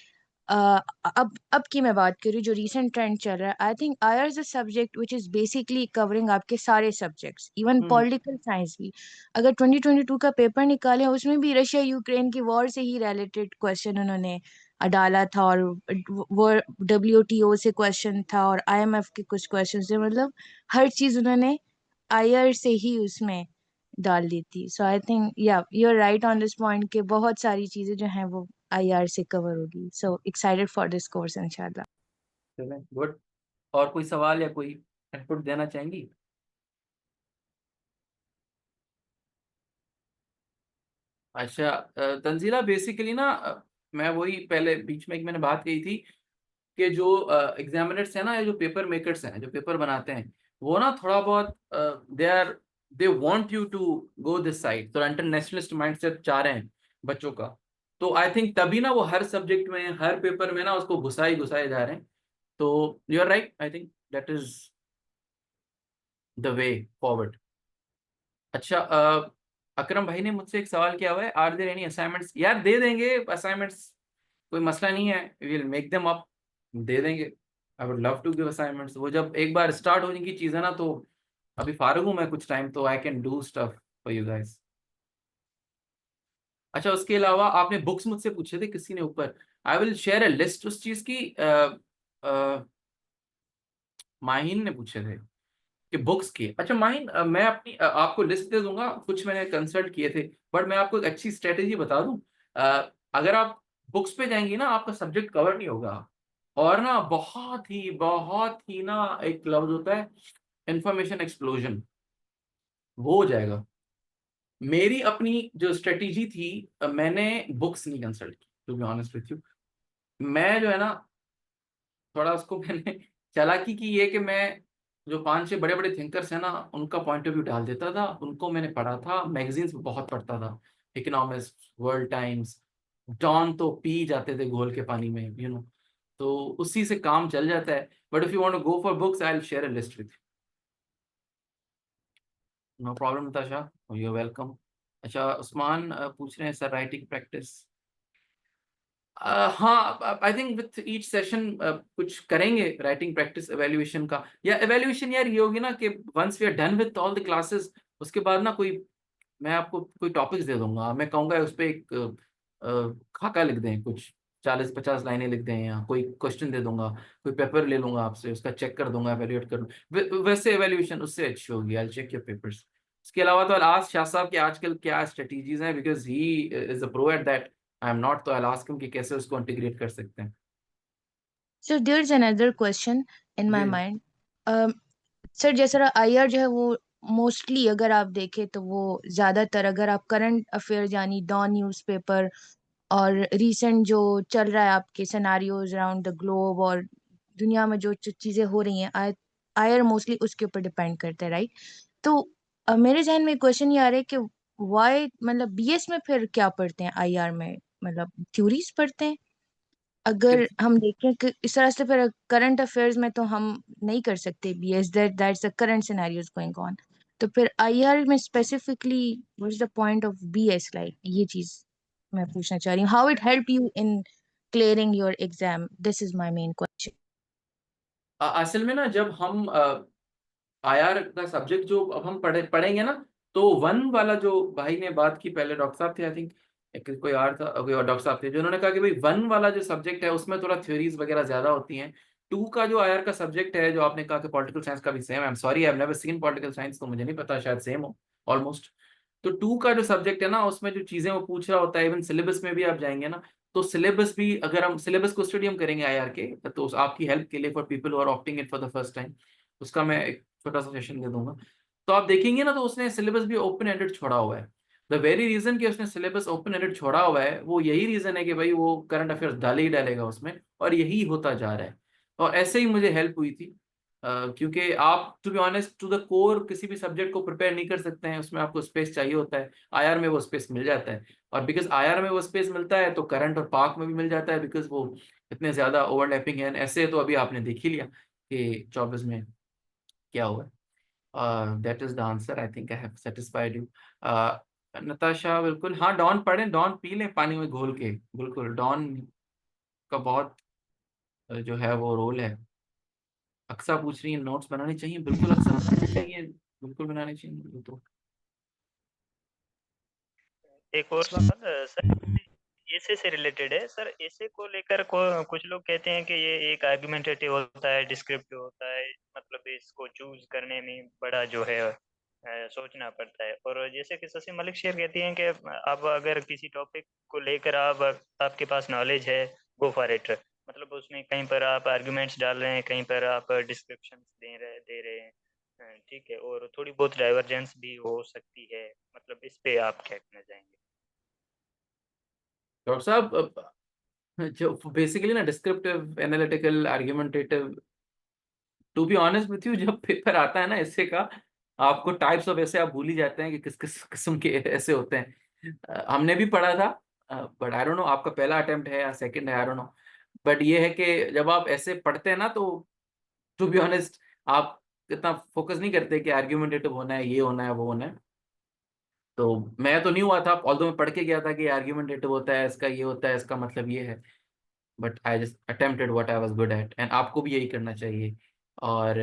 अब की मैं बात करूँ जो रीसेंट ट्रेंड चल रहा है, I think IR is a subject which is basically covering आपके सारे सब्जेक्ट्स, इवन पॉलिटिकल साइंस भी। अगर 2022 का पेपर निकाले, उसमें भी रशिया यूक्रेन की वॉर से ही रिलेटेड क्वेश्चन उन्होंने डाला था, और वो WTO से क्वेश्चन था और IMF के कुछ क्वेश्चन थे, मतलब हर चीज उन्होंने IR से ही उसमें डाल दी थी. So I think yeah you are right on this point कि बहुत सारी चीजें जो हैं वो IR से कवर होगी. So excited for this course इंशाल्लाह. चलें, गुड. और कोई सवाल या कोई इनपुट देना चाहेंगी? अच्छा, तंजीला बेसिकली ना, मैं वही पहले बीच में एक मैंने बात कही थी कि जो एग्जामिनर्स हैं ना, या जो पेपर मेकर्स हैं, जो पेपर बनाते हैं, वो ना थोड़ा बहुत they want you to go this side, तो इंटरनेशनलिस्ट माइंडसेट चाह रहे हैं बच्चों का. तो आई थिंक तभी ना वो हर सब्जेक्ट में, हर पेपर में ना उसको घुसाए जा रहे हैं. तो you are right, I think that is the way forward. अच्छा, अकरम भाई ने मुझसे एक सवाल किया हुआ है, आर देयर एनी असाइनमेंट्स? यार दे देंगे असाइनमेंट्स, कोई मसला नहीं है, we will make them up, दे देंगे. I would love to give assignments. वो जब एक बार स्टार्ट हो जाएंगी चीज़ें ना, तो अभी फारिग हूँ मैं कुछ टाइम, तो I can do stuff for you guys. अच्छा, उसके अलावा आपने बुक्स मुझसे पूछे थे किसी ने ऊपर, आई विल शेयर अ लिस्ट उस चीज़ की. माहिन ने पूछे थे कि बुक्स की. अच्छा माहिन, मैं अपनी आपको लिस्ट दे दूंगा, कुछ मैंने कंसल्ट किए थे, बट मैं आपको एक अच्छी स्ट्रेटेजी बता दूं. अगर आप बुक्स पे जाएंगी ना, आपका सब्जेक्ट कवर नहीं होगा. और ना बहुत ही ना एक लफ्ज होता है इंफॉर्मेशन एक्सप्लोजन, वो हो जाएगा. मेरी अपनी जो स्ट्रेटेजी थी, मैंने बुक्स नहीं कंसल्ट की, to be honest with you. मैं जो है ना, थोड़ा उसको मैंने चालाकी की, ये कि मैं जो 5-6 बड़े बड़े थिंकर्स हैं ना, उनका पॉइंट ऑफ व्यू डाल देता था. उनको मैंने पढ़ा था, मैगजीन्स बहुत पढ़ता था, इकोनॉमिस्ट, वर्ल्ड टाइम्स, डॉन तो पी जाते थे घोल के पानी में, तो उसी से काम चल जाता है. But if you want to go for books, I will share a list with you. No problem Natasha, you are welcome. अच्छा, उस्मान पूछ रहे हैं सर, राइटिंग प्रैक्टिस. हाँ, I think with each session कुछ करेंगे राइटिंग प्रैक्टिस एवेल्युएशन का. या evaluation यार ये होगी ना कि once we are done with all the classes, उसके बाद ना कोई, मैं आपको कोई टॉपिक्स दे दूंगा, मैं कहूँगा उस पर एक खाका लिख दें, कुछ 40-50 लाइनें लिख दें, या कोई क्वेश्चन दे दूंगा, कोई पेपर ले लूंगा आपसे, उसका चेक कर दूंगा, एवेल्युएट कर लूँ. वैसे एवेल्युएशन उससे अच्छी होगी. I check your papers. इसके अलावा तो आज शाह साहब के आजकल क्या स्ट्रेटेजीज हैं, because he is a pro at that, I am not. तो आई आस्क हिम कि कैसे उसको इंटीग्रेट कर सकते हैं. So there's another question in my जी. mind. सर जैसा IR जो है वो मोस्टली अगर आप देखें तो वो ज्यादातर, अगर आप करंट अफेयर यानी डॉन न्यूज़पेपर और रीसेंट जो चल रहा है आपके सिनारियोज अराउंड द ग्लोब और दुनिया में जो चीजें हो रही हैं, IR मोस्टली उसके ऊपर डिपेंड करता है, राइट? तो मेरे जहन में क्वेश्चन ये आ रहा है कि वाई, मतलब BS में फिर क्या पढ़ते हैं IR में, मतलब थ्योरीज पढ़ते हैं? अगर हम देखें कि इस तरह से फिर करंट अफेयर्स में तो हम नहीं कर सकते BS, that's the current scenarios going on. तो फिर IR में specifically what is the point of BS, like ये चीज मैं पूछना चाह रही हूँ. How it help you in clearing your exam? This is my main question. असल में ना, जब हम IR का सब्जेक्ट जो अब हम पढ़ेंगे ना, तो 1 वाला जो भाई ने बात की, पहले डॉक्टर साहब थे आई थिंक, कोई और था, कोई और डॉक्टर साहब थे, जो उन्होंने कहा कि भाई 1 वाला जो सब्जेक्ट है उसमें थोड़ा थ्योरीज वगैरह ज्यादा होती हैं. 2 का जो IR का सब्जेक्ट है, जो आपने कहा कि पॉलिटिकल साइंस का भी same, I am sorry, I have never seen political science, तो मुझे नहीं पता, शायद सेम हो ऑलमोस्ट. तो 2 का जो सब्जेक्ट है ना, उसमें जो चीजें वो पूछ रहा होता है, इवन सिलेबस में भी आप जाएंगे ना, तो सिलेबस भी, अगर हम सिलेबस को स्टडी हम करेंगे IR के, तो आपकी हेल्प के लिए, for people who are opting it for the first time, उसका मैं एक छोटा सा सेशन दे दूंगा. तो आप देखेंगे ना, तो उसने सिलेबस भी ओपन एंडेड छोड़ा हुआ है. द वेरी रीजन कि उसने सिलेबस ओपन एंडेड छोड़ा हुआ है, वो यही रीजन है कि भाई वो करंट अफेयर्स डाले ही डालेगा उसमें, और यही होता जा रहा है. और ऐसे ही मुझे हेल्प हुई थी, क्योंकि आप to be honest to the core किसी भी सब्जेक्ट को प्रिपेयर नहीं कर सकते हैं, उसमें आपको स्पेस चाहिए होता है. IR में वो स्पेस मिल जाता है, और बिकॉज IR में वो स्पेस मिलता है, तो करंट और पाक में भी मिल जाता है, बिकॉज वो इतने ज्यादा ओवरलैपिंग है. ऐसे तो अभी आपने देख ही लिया कि 24 में क्या हुआ है. That is the answer. I think I have satisfied you. Natasha, बिल्कुल हाँ, डॉन पढ़ें, डॉन पी लें पानी में घोल के, बिल्कुल डॉन का बहुत जो है वो रोल है. अक्सा पूछ रही है नोट्स बनाने चाहिए, बिल्कुल अक्सा बनाने चाहिए, बिल्कुल बनाने चाहिए. बिल्कुल. तो एक और सवाल सर, ऐसे से रिलेटेड है सर। ऐसे को लेकर कुछ लोग कहते हैं कि ये एक आर्गुमेंटेटिव होता है, डिस्क्रिप्टिव होता है, मतलब इसको चूज करने में बड़ा जो है सोचना पड़ता है। और जैसे कि शशि मलिक शेर कहती हैं कि अब अगर किसी टॉपिक को लेकर आप आपके पास नॉलेज है, गो फॉर इट। मतलब उसमें कहीं पर आप आर्गुमेंट्स डाल रहे हैं, कहीं पर आप डिस्क्रिप्शन दे रहे हैं, ठीक है, और थोड़ी बहुत डाइवर्जेंस भी हो सकती है। मतलब इस पे आप क्या कहना चाहेंगे? डॉक्टर साहब, जो बेसिकली ना descriptive, analytical, argumentative, to be honest with you, जब पेपर आता है ना ऐसे का, आपको टाइप्स ऑफ ऐसे आप भूल ही जाते हैं कि किस किस किस्म के ऐसे होते हैं। हमने भी पढ़ा था, बट आई डोंट नो आपका पहला अटेम्प्ट है या सेकंड है, आई डोंट नो। बट ये है कि जब आप ऐसे पढ़ते हैं ना, तो टू बी ऑनेस्ट आप इतना फोकस नहीं करते कि आर्ग्यूमेंटेटिव होना है, ये होना है, वो होना है। तो मैं तो नहीं हुआ था, ऑल्दो मैं पढ़ के गया था कि आर्ग्यूमेंटेटिव होता है, इसका ये होता है, इसका मतलब ये है। But I just attempted what I was good at, and आपको भी यही करना चाहिए। और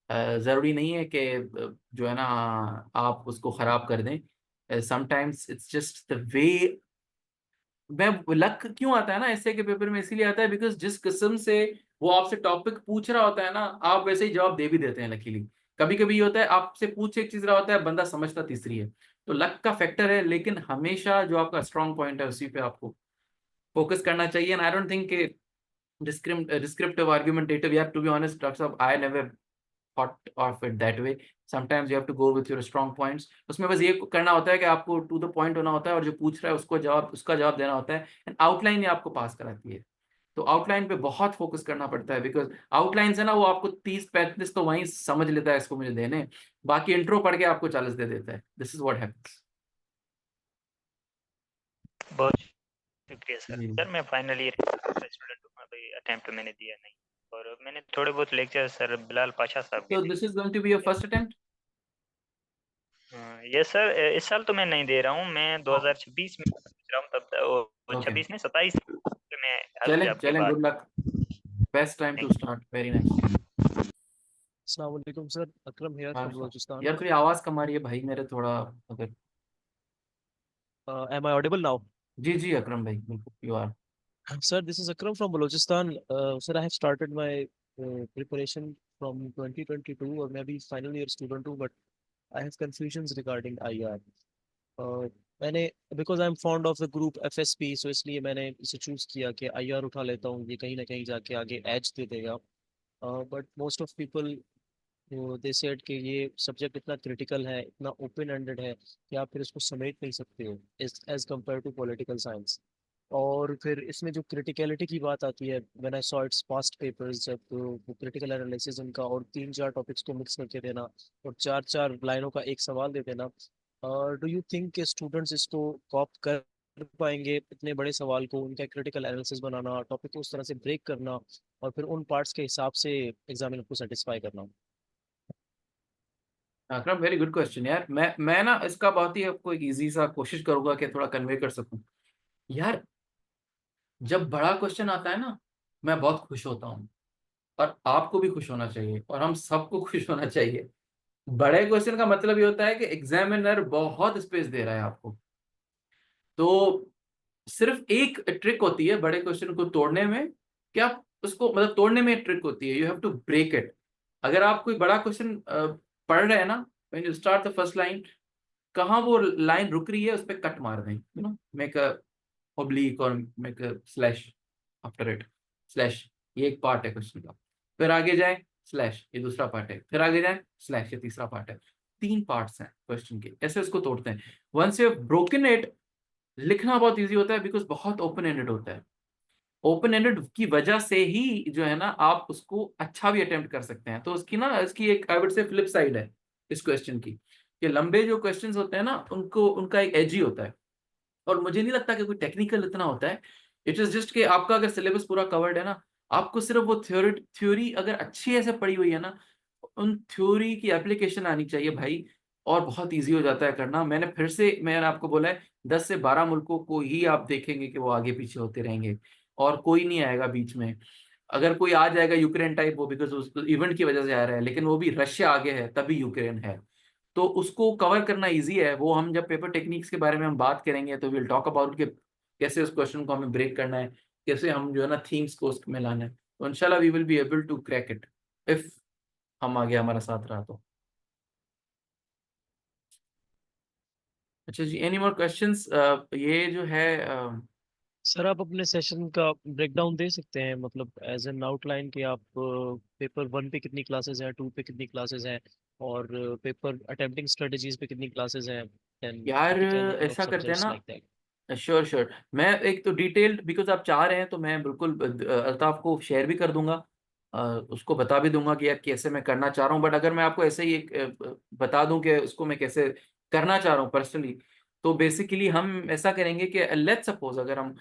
ज़रूरी नहीं है कि जो है ना आप उसको ख़राब कर दें। Sometimes it's just the way. मैं लक क्यों आता है ना ऐसे के पेपर में, इसीलिए आता है बिकॉज जिस किस्म से वो आपसे टॉपिक पूछ रहा होता है ना, आप वैसे ही जवाब दे भी देते हैं लकीली। कभी कभी ये होता है आपसे पूछ एक चीज रहा होता है, बंदा समझता तीसरी है। तो लक का फैक्टर है, लेकिन हमेशा जो आपका स्ट्रांग पॉइंट है उसी पे आपको फोकस करना चाहिए। एंड आई डोंट थिंक कि डिस्क्रिप्टिव, आर्गुमेंटेटिव, यार टू बी ऑनेस्ट डॉक्टर साहब, I never thought of it that way. Sometimes you have to go with your strong points. उसमें बस ये करना होता है कि आपको टू द पॉइंट होना होता है, और जो पूछ रहा है उसका जवाब देना होता है। एंड आउटलाइन ही आपको पास कराती है। तो आउटलाइन पे बहुत फोकस करना पड़ता है, बिकॉज आउटलाइन से ना वो आपको 30-35 तो वहीं समझ लेता है इसको मुझे देने, बाकी इंट्रो पढ़ के आपको 40 दे देता है। This is what happens. बहुत शुक्रिया सर। सर मैं फाइनल ईयर स्टूडेंट हूँ, अभी अटेम्प्ट मैंने दिया नहीं, और मैंने थोड़े बहुत लेक्चर सर बिलाल पाशा साहब के So this is going to be your first attempt? Yes sir. इस साल तो मैं नहीं दे रहा हूँ, मैं 2026 में सोच रहा हूँ, तब Okay. 26 में 27 में चलें आपके चलें, बाद। Good luck, best time to start, very nice. अस्सलाम वालेकुम sir, Akram here from Balochistan. यार थोड़ी आवाज कम आ रही है भाई मेरे, थोड़ा अगर। Am I audible now? जी जी अकरम भाई, बिल्कुल you are. Sir, this is Akram from Balochistan. Sir, I have started my preparation from 2022 और मैं भी final year student हूँ, but I have confusions regarding IR. मैंने because I'm fond of the group FSP, so इसलिए मैंने इसे choose किया कि IR उठा लेता हूँ, ये कहीं ना कहीं जाके आगे edge दे देगा। But most of people they said कि ये सब्जेक्ट इतना क्रिटिकल है, इतना ओपन एंडेड है कि आप फिर इसको समेट नहीं सकते हो as compare to political science. और फिर इसमें जो क्रिटिकलिटी की बात आती है, when I saw its past papers, जब वो क्रिटिकल एनालिसिस उनका और 3-4 टॉपिक्स को मिक्स करके देना और 4-4 लाइनों का एक सवाल दे देना, डू यू थिंक कि स्टूडेंट्स इसको कॉप कर पाएंगे? इतने बड़े सवाल को उनका क्रिटिकल एनालिसिस बनाना, टॉपिक को उस तरह से ब्रेक करना और फिर उन पार्ट्स के हिसाब से एग्जामिनर को सेटिस्फाई करना। अकरम, वेरी गुड क्वेश्चन यार। मैं ना इसका बहुत ही आपको एक इजी सा कोशिश करूंगा कि थोड़ा कन्वे कर सकूं। यार जब बड़ा क्वेश्चन आता है ना, मैं बहुत खुश होता हूँ, और आपको भी खुश होना चाहिए, और हम सबको खुश होना चाहिए। बड़े क्वेश्चन का मतलब ये होता है कि एग्जामिनर बहुत स्पेस दे रहा है आपको। तो सिर्फ एक ट्रिक होती है बड़े क्वेश्चन को तोड़ने में, कि आप उसको मतलब तोड़ने में एक ट्रिक होती है, you have to break it. अगर आप कोई बड़ा क्वेश्चन पढ़ रहे हैं ना, when you start the first line, कहाँ वो लाइन रुक रही है उस पर कट मार दें, you know, make a oblique और make a slash after it, slash, ये एक पार्ट है क्वेश्चन का। फिर आगे जाए स्लैश, ये दूसरा पार्ट है, फिर आगे जाए स्लैश, ये तीसरा पार्ट है। 3 पार्ट्स हैं क्वेश्चन के, ऐसे उसको तोड़ते हैं। Once you have broken it, लिखना बहुत इजी होता है बिकॉज बहुत ओपन एंडेड होता है। ओपन एंडेड की वजह से ही जो है ना आप उसको अच्छा भी अटेम्प्ट कर सकते हैं। तो उसकी ना इसकी एक आई वुड से फ्लिप साइड है इस क्वेश्चन की, कि लंबे जो क्वेश्चंस होते हैं ना उनको उनका एक एज ही होता है, और मुझे नहीं लगता कि कोई टेक्निकल इतना होता है। इट इज जस्ट कि आपका अगर सिलेबस पूरा कवर्ड है ना, आपको सिर्फ वो थ्योरी अगर अच्छी ऐसे पढ़ी हुई है ना, उन थ्योरी की एप्लीकेशन आनी चाहिए भाई, और बहुत इजी हो जाता है करना। मैंने आपको बोला है 10 से 12 मुल्कों को ही आप देखेंगे कि वो आगे पीछे होते रहेंगे, और कोई नहीं आएगा बीच में। अगर कोई आ जाएगा यूक्रेन टाइप, वो बिकॉज उस इवेंट की वजह से आ रहा है, लेकिन वो भी रशिया आगे है तभी यूक्रेन है। तो उसको कवर करना इजी है। वो हम जब पेपर टेक्निक्स के बारे में हम बात करेंगे तो विल टॉक अबाउट के कैसे उस क्वेश्चन को हमें ब्रेक करना है, कैसे हम जो है ना थीम्स को उसमें लाना है। तो इंशाल्लाह we will be able to crack it if हम आगे हमारा साथ रहा तो। अच्छा जी, एनी मोर क्वेश्चंस? ये जो है सर आप अपने सेशन का ब्रेकडाउन दे सकते हैं, मतलब एज एन आउटलाइन कि आप पेपर 1 पे कितनी क्लासेस हैं, 2 पे कितनी क्लासेस हैं, और पेपर अटेम्प्टिंग स्ट्रेटजीज पे कितनी क्लासेस हैं, एंड यार पिक एनी ऑफ ऐसा करते हैं सब्जेक्ट्स ना, लाइक दैट। श्योर श्योर, मैं एक तो डिटेल्ड, बिकॉज आप चाह रहे हैं तो मैं बिल्कुल अल्ताफ को शेयर भी कर दूंगा, उसको बता भी दूंगा कि यार कैसे मैं करना चाह रहा हूँ। बट अगर मैं आपको ऐसे ही एक बता दूं कि उसको मैं कैसे करना चाह रहा हूँ पर्सनली, तो बेसिकली हम ऐसा करेंगे कि लेट्स सपोज अगर हम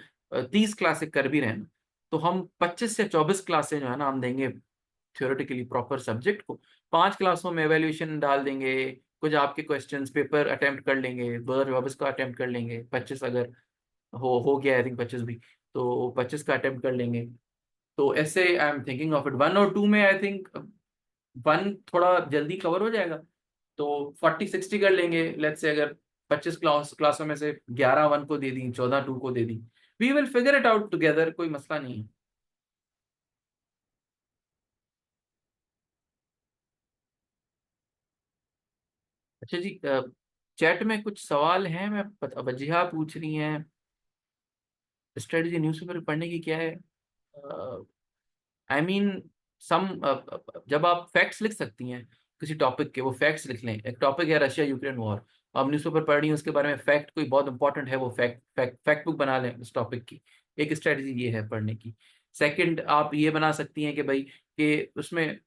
30 क्लासें कर भी रहे हैं, तो हम 25 से 24 क्लासें जो है ना हम देंगे थ्योरेटिकली प्रॉपर सब्जेक्ट को। 5 क्लासों में एवेल्यूएशन डाल देंगे, कुछ आपके क्वेश्चंस पेपर अटेम्प्ट कर लेंगे, 2024 का अटेम्प्ट कर लेंगे, 25 अगर हो गया आई थिंक 25 भी, तो 25 का अटेम्प्ट कर लेंगे। तो ऐसे I am thinking of it. 1 और 2 में आई थिंक 1 थोड़ा जल्दी कवर हो जाएगा, तो 40-60 कर लेंगे लेट्स से। अगर 25 क्लासों में से 11 1 को दे दी, 14 2 को दे दी, we will figure it out together, कोई मसला नहीं है। अच्छा जी, चैट में कुछ सवाल हैं, मैं वजीहा पूछ रही हैं, स्ट्रेटजी न्यूज़पेपर पढ़ने की क्या है? आई मीन सम, जब आप फैक्ट्स लिख सकती हैं किसी टॉपिक के, वो फैक्ट्स लिख लें। एक टॉपिक है रशिया यूक्रेन वॉर, आप न्यूज़पेपर पढ़ रही हैं, उसके बारे में फैक्ट कोई बहुत इंपॉर्टेंट है, वो फैक्ट बुक बना लें उस टॉपिक की। एक स्ट्रेटजी ये है पढ़ने की। सेकंड, आप ये बना सकती हैं कि भाई कि उसमें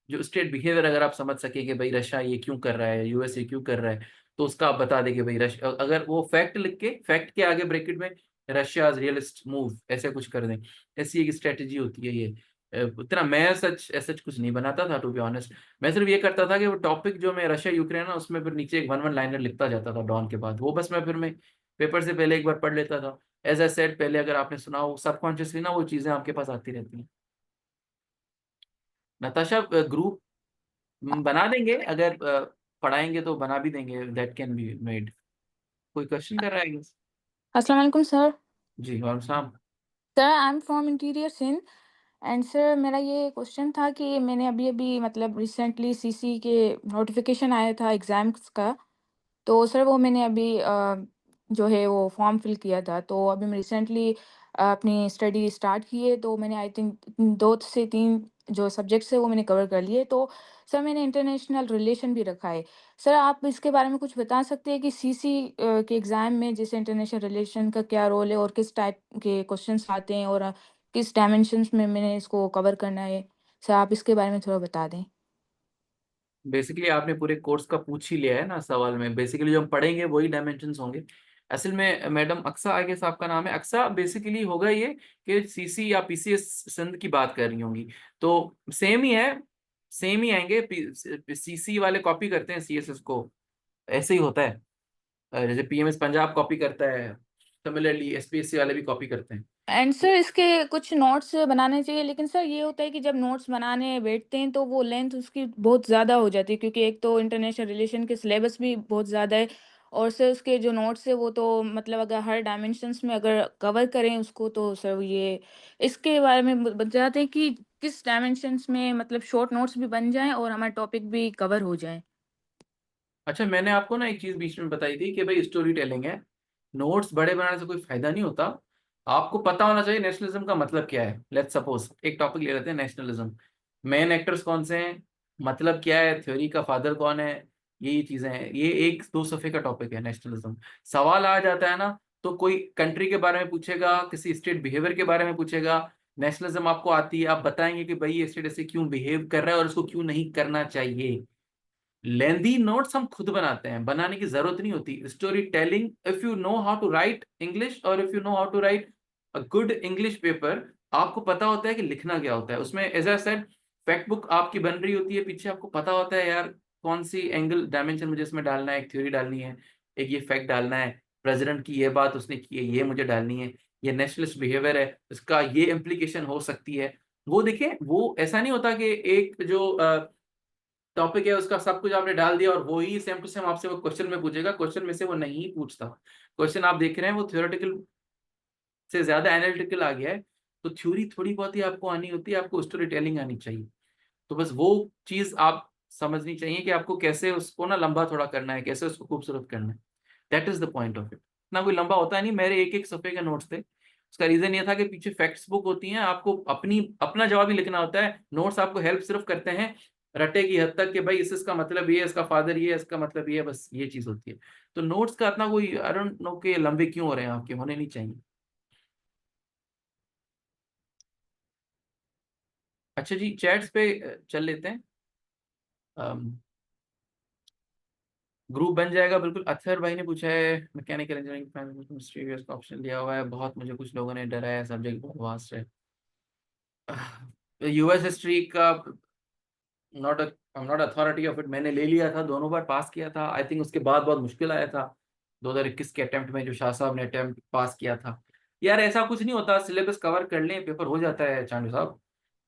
जो स्टेट बिहेवियर अगर आप समझ सके कि भाई रशिया ये क्यों कर रहा है, यूएस ये क्यों कर रहा है, तो उसका आप बता दें कि भाई रशिया, अगर वो फैक्ट लिख के फैक्ट के आगे ब्रैकेट में रशियाज रियलिस्ट मूव ऐसे कुछ कर दें। ऐसी एक स्ट्रेटजी होती है ये। उतना मैं सच कुछ नहीं बनाता था टू बी ऑनेस्ट। मैं सिर्फ ये करता था कि वो टॉपिक जो मैं रशिया यूक्रेन ना, उसमें फिर नीचे एक 1 लाइनर लिखता जाता था डॉन के बाद, वो बस मैं पेपर से पहले एक बार पढ़ लेता था। एज आई सेड पहले, अगर आपने सुना हो सबकॉन्शियसली ना वो चीजें आपके पास आती रहती हैं। नताशा, ग्रुप बना देंगे, अगर पढ़ाएंगे तो बना भी देंगे, दैट कैन बी मेड। कोई क्वेश्चन कर रहा है guys? अस्सलाम वालेकुम सर। जी वालेकुम सलाम। Sir I am from interior Sindh and sir मेरा ये क्वेश्चन था कि मैंने अभी अभी मतलब रिसेंटली सीसी के नोटिफिकेशन आया था एग्ज़ाम्स का। तो सर वो मैंने अभी जो है वो फॉर्म फिल किया था, तो अभी मैं रिसेंटली अपनी स्टडी स्टार्ट की है, तो मैंने आई थिंक 2 से 3 जो सब्जेक्ट्स है वो मैंने कवर कर लिए। तो सर मैंने इंटरनेशनल रिलेशन भी रखा है। सर आप इसके बारे में कुछ बता सकते हैं कि सीसी के एग्ज़ाम में जैसे इंटरनेशनल रिलेशन का क्या रोल है और किस टाइप के क्वेश्चंस आते हैं और किस डायमेंशंस में मैंने इसको कवर करना है? सर आप इसके बारे में थोड़ा बता दें। बेसिकली आपने पूरे कोर्स का पूछ ही लिया है ना सवाल में। बेसिकली जो हम पढ़ेंगे वही डायमेंशंस होंगे। असल में मैडम अक्सा आई गेस आपका नाम है, अक्सा बेसिकली होगा ये कि सीसी या पीसीएस सिंध की बात कर रही होंगी, तो सेम ही है, सेम ही आएंगे। सीसी वाले कॉपी करते हैं सीएसएस को, ऐसे ही होता है। जैसे पीएमएस पंजाब कॉपी करता है, सिमिलरली एसपीएससी वाले भी कॉपी करते हैं। एंड सर इसके कुछ नोट्स बनाने चाहिए, लेकिन सर ये होता है कि जब नोट्स बनाने बैठते हैं तो वो लेंथ उसकी बहुत ज़्यादा हो जाती है, क्योंकि एक तो इंटरनेशनल रिलेशन के सिलेबस भी बहुत ज़्यादा है और सर उसके जो नोट्स है वो तो मतलब अगर हर डायमेंशंस में अगर कवर करें उसको, तो सर ये इसके बारे में बताते हैं कि किस डायमेंशंस में मतलब शॉर्ट नोट्स भी बन जाएं और हमारा टॉपिक भी कवर हो जाए। अच्छा, मैंने आपको ना एक चीज बीच में बताई थी कि भाई स्टोरी टेलिंग है, नोट्स बड़े बनाने से कोई फायदा नहीं होता। आपको पता होना चाहिए नेशनलिज्म का मतलब क्या है। लेट्स सपोज एक टॉपिक ले लेते हैं नेशनलिज्म, मेन एक्टर्स कौन से हैं, मतलब क्या है, थ्योरी का फादर कौन है, ये चीजें हैं। ये 1-2 सफ़े का टॉपिक है नेशनलिज्म। सवाल आ जाता है ना, तो कोई कंट्री के बारे में पूछेगा, किसी स्टेट बिहेवियर के बारे में पूछेगा, नेशनलिज्म आपको आती है, आप बताएंगे कि भाई ये स्टेट ऐसे क्यों बिहेव कर रहा है और इसको क्यों नहीं करना चाहिए। लेंदी नोट्स हम खुद बनाते हैं, बनाने की जरूरत नहीं होती। Story telling, if you know how to write English और if you know how to write a good English paper, आपको पता होता है कि लिखना क्या होता है उसमें। As I said, fact book आपकी बन रही होती है पीछे, आपको पता होता है यार कौन सी एंगल डायमेंशन मुझे इसमें डालना है, एक थ्योरी डालनी है, एक ये फैक्ट डालना है, प्रेसिडेंट की ये बात उसने की है ये मुझे डालनी है, ये नेशनलिस्ट बिहेवियर है इसका ये इम्प्लीकेशन हो सकती है। वो देखें, वो ऐसा नहीं होता कि एक जो टॉपिक है उसका सब कुछ आपने डाल दिया और वो ही सेम टू सेम आपसे वो क्वेश्चन में पूछेगा। क्वेश्चन में से वो नहीं पूछता। क्वेश्चन आप देख रहे हैं वो थ्योरेटिकल से ज्यादा एनालिटिकल आ गया है, तो थ्योरी थोड़ी बहुत ही आपको आनी होती है, आपको स्टोरी टेलिंग आनी चाहिए। तो बस वो चीज आप समझनी चाहिए कि आपको कैसे उसको ना लंबा थोड़ा करना है, कैसे उसको खूबसूरत करना है। That is the point of it. ना कोई लंबा होता नहीं, मेरे एक एक सफे के नोट्स थे। उसका रीजन ये था कि पीछे फैक्ट्स बुक होती हैं, आपको अपना जवाब ही लिखना होता है, नोट्स आपको हेल्प सिर्फ करते हैं रटे की हद तक कि भाई इसका मतलब ये है, इसका फादर ये है, इसका मतलब ये है, बस ये चीज होती है। तो नोट्स का इतना कोई आई डोंट नो कि लंबे क्यों हो रहे हैं, आपके होने नहीं चाहिए। अच्छा जी, चैट्स पे चल लेते हैं। ग्रुप बन जाएगा बिल्कुल। अथर भाई ने पूछा है मैकेनिकल इंजीनियरिंग का ऑप्शन लिया हुआ है, बहुत मुझे कुछ लोगों ने डराया है, सब्जेक्ट बहुत वास्ट है। यूएस हिस्ट्री का not not authority of it, मैंने ले लिया था, दोनों बार पास किया था। आई थिंक उसके बाद बहुत मुश्किल आया था 2021 के अटेम्प्ट में, जो शाह साहब ने अटेम्प्ट पास किया था। यार ऐसा कुछ नहीं होता, सिलेबस कवर कर लें पेपर हो जाता है चांडू साहब,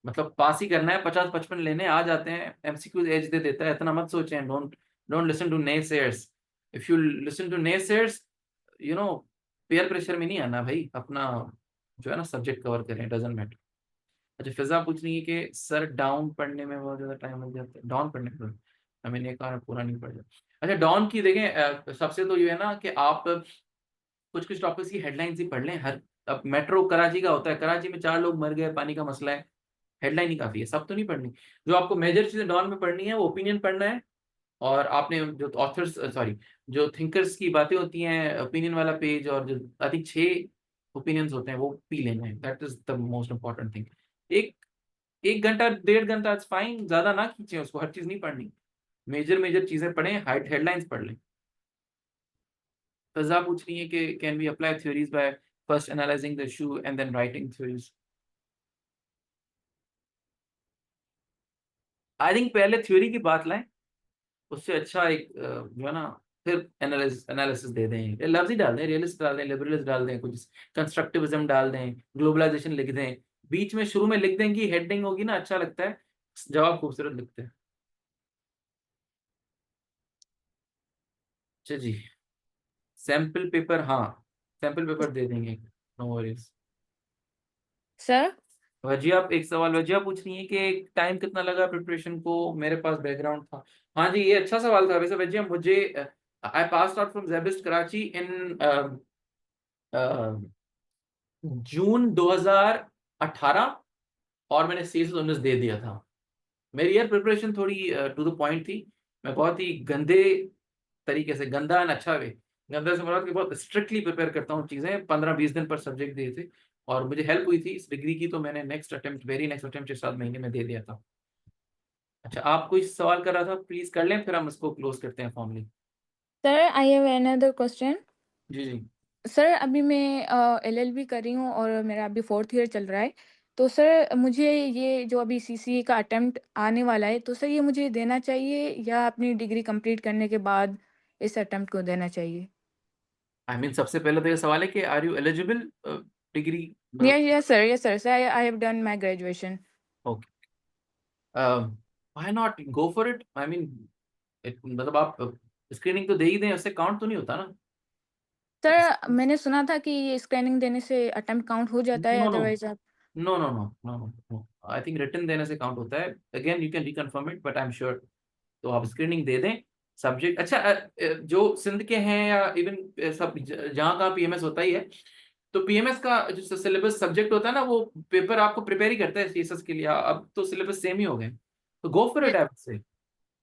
मतलब पास ही करना है, 50-55 लेने आ जाते हैं, एमसीक्यूज एज दे देता है, इतना मत सोचें। Don't don't listen to naysayers. If you listen to naysayers, you know, peer pressure में नहीं आना भाई, अपना जो है ना सब्जेक्ट कवर करें, डजंट मैटर। अच्छा, फिजा पूछ रही है कि सर डाउन पढ़ने में बहुत ज्यादा टाइम लग जाता है, डाउन पढ़ने में हमें एक बार पूरा नहीं पड़ जाता। अच्छा, डाउन की देखें, सबसे तो ये है ना कि आप कुछ कुछ टॉपिक्स की हेडलाइंस ही पढ़ लें। हर अब मेट्रो कराची का होता है, कराची में 4 लोग मर गए, पानी का मसला है, हेडलाइन ही काफी है, सब तो नहीं पढ़नी। जो आपको मेजर चीजें डाउन में पढ़नी है वो ओपिनियन पढ़ना है, और आपने जो ऑथर्स सॉरी जो थिंकर्स की बातें होती हैं, ओपिनियन वाला पेज, और जो आई थिंक 6 ओपिनियंस होते हैं वो पी लेना है। That is the most important thing. एक 1 घंटा 1.5 घंटा इट्स फाइन, ज्यादा ना खींचे उसको, हर चीज नहीं पढ़नी, मेजर मेजर चीजें पढ़ें, हेडलाइंस पढ़ लें। फजा पूछ रही है कि can we apply theories by first analysing the issue and then writing theories. I think पहले थ्योरी की बात लाएं, उससे अच्छा एक जो है ना, फिर एनालिसिस दे दें, लफ्ज ही डाल दें, रियलिस्ट डाल दें, लिबरलिस्ट डाल दें, कुछ कंस्ट्रक्टिविज्म डाल दें, ग्लोबलाइजेशन लिख दें, बीच में शुरू में लिख दें कि हेडिंग होगी ना, अच्छा लगता है, जवाब खूबसूरत लिखते हैं। अच्छा जी, सैंपल पेपर, हाँ सैंपल पेपर दे देंगे, नो वरीज। सर वजिया, आप एक सवाल वजिया पूछ रही है कि टाइम कितना लगा प्रिपरेशन को, मेरे पास बैकग्राउंड था। हाँ जी, ये अच्छा सवाल था वैसे वजिया। मुझे I passed out from SZABIST Karachi in June 2018, और मैंने CS19 दे दिया था। मेरी यार प्रिपरेशन थोड़ी टू द पॉइंट थी। मैं बहुत ही गंदे तरीके से, गंदा एंड अच्छा वे, गंदा से मुराद कि बहुत स्ट्रिक्टली प्रिपेयर करता हूँ चीज़ें, 15-20 दिन पर सब्जेक्ट दिए थे, और मुझे हेल्प हुई थी इस डिग्री की, तो मैंने वेरी नेक्स्ट अटेम्प्ट 6-7 महीने में दे दिया था। अच्छा, आप कोई सवाल कर रहा था, प्लीज कर लें, फिर हम इसको क्लोज करते हैं formally. Sir I have another question. जी जी। सर अभी मैं LLB कर रही हूँ और मेरा अभी 4th ईयर चल रहा है। तो सर मुझे ये जो अभी CCA का अटेम्प्ट आने वाला है, तो सर ये मुझे देना चाहिए या अपनी डिग्री कंप्लीट करने के बाद इस अटेम्प्ट को देना चाहिए? आई मीन सबसे पहले तो ये सवाल है कि are you eligible degree? Yes sir sir I have done my graduation. Okay, why not go for it. I mean मतलब आप स्क्रीनिंग तो दे ही दें, उससे काउंट तो नहीं होता ना। सर मैंने सुना था कि ये स्कैनिंग देने से अटेम्प्ट काउंट हो जाता है, नो नो अदरवाइज आप। No no no no no, I think written देने से काउंट होता है। Again you can reconfirm it, but I am sure. तो आप स्क्रीनिंग दे दें सब्जेक्ट। अच्छा, जो सिंध के हैं या इवन सब जहाँ का PMS होता ही है, तो PMS का जो सिलेबस सब्जेक्ट होता है ना, वो पेपर आपको प्रिपेयर ही करता है CSS के लिए। अब तो सिलेबस सेम ही हो गए, तो go for it, I would say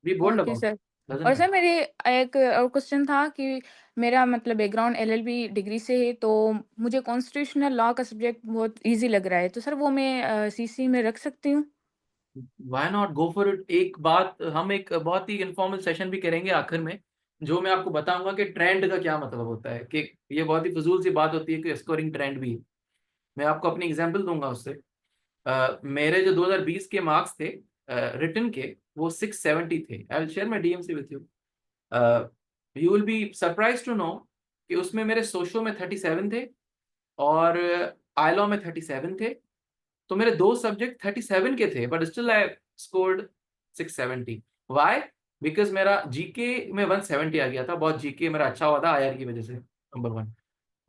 be bold okay about, sir. Doesn't और मैटर। सर मेरे एक और क्वेश्चन था कि मेरा मतलब बैकग्राउंड LLB डिग्री से है, तो मुझे कॉन्स्टिट्यूशनल लॉ का सब्जेक्ट बहुत इजी लग रहा है, तो सर वो मैं CC में रख सकती हूँ? Why not go for it. एक बात, हम एक बहुत ही इनफॉर्मल सेशन भी करेंगे आखिर में, जो मैं आपको बताऊंगा कि ट्रेंड का क्या मतलब होता है, कि ये बहुत ही फजूल सी बात होती है कि स्कोरिंग ट्रेंड भी है। मैं आपको अपनी एग्जांपल दूंगा उससे। मेरे जो 2020 के मार्क्स थे रिटन के, वो 670 थे। I will share my DMC with you. You will be surprise to know कि उसमें मेरे सोशो में 37 थे, और आईलॉ में 37 थे। तो मेरे 2 सब्जेक्ट 37 के थे, but still I scored 670। Why? Because मेरा GK में 170 आ गया था, बहुत GK मेरा अच्छा हुआ था IR की वजह से, नंबर 1।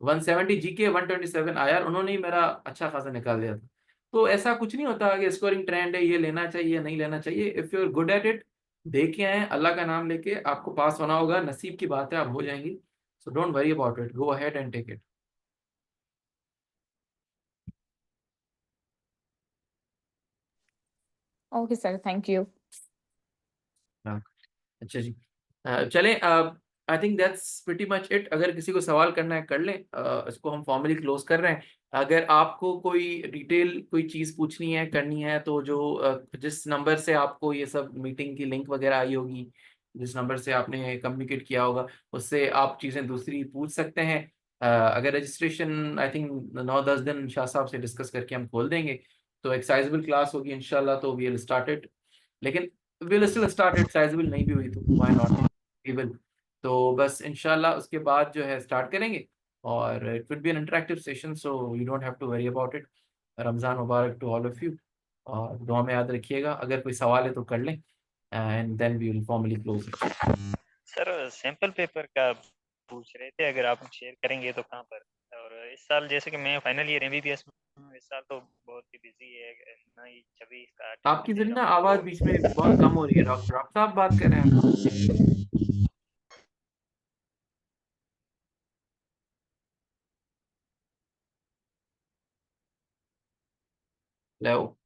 170 जीके, 127 आईआर, उन्होंने ही मेरा अच्छा खासा निकाल दिया था। तो ऐसा कुछ नहीं होता कि स्कोरिंग ट्रेंड है, ये लेना चाहिए नहीं लेना चाहिए। If you are good at it, दे के आए, अल्लाह का नाम लेके आपको पास होना होगा, नसीब की बात है, आप हो जाएंगी। So don't worry about it, go ahead and take it. Okay sir, thank you. अच्छा जी, चलें, I think that's pretty much it. अगर किसी को सवाल करना है कर लें, इसको हम फॉर्मली क्लोज कर रहे हैं। अगर आपको कोई डिटेल कोई चीज़ पूछनी है करनी है तो जो जिस नंबर से आपको ये सब मीटिंग की लिंक वगैरह आई होगी, जिस नंबर से आपने कम्युनिकेट किया होगा, उससे आप चीज़ें दूसरी पूछ सकते हैं। अगर रजिस्ट्रेशन आई थिंक 9-10 दिन शाह साहब से डिस्कस करके हम खोल देंगे, तो एक साइजेबल क्लास होगी इंशाल्लाह, तो वी विल स्टार्ट इट। लेकिन will still start it, sizeable नहीं भी हुई तो व्हाई नॉट, वी विल। तो बस इंशाल्लाह उसके बाद जो है स्टार्ट करेंगे, और it will be an interactive session, so you don't have to worry about it. Ramzan मुबारक टू ऑल ऑफ यू, और दुआ में याद रखिएगा। अगर कोई सवाल है तो कर लें, and then we will formally close it. Sir sample paper का पूछ रहे थे, अगर आप शेयर करेंगे तो कहाँ पर? और इस साल जैसे कि मैं फाइनल ईयर एमबीबीएस में हूँ, इस साल तो बहुत ही बिजी है, ना ही 26 का आपकी अटेम्प्ट दे जरा ना रहा हूँ आवाज़ तो बीच में बहुत कम हो रही है। डॉक्टर साहब बात कर रहे हैं? हेलो।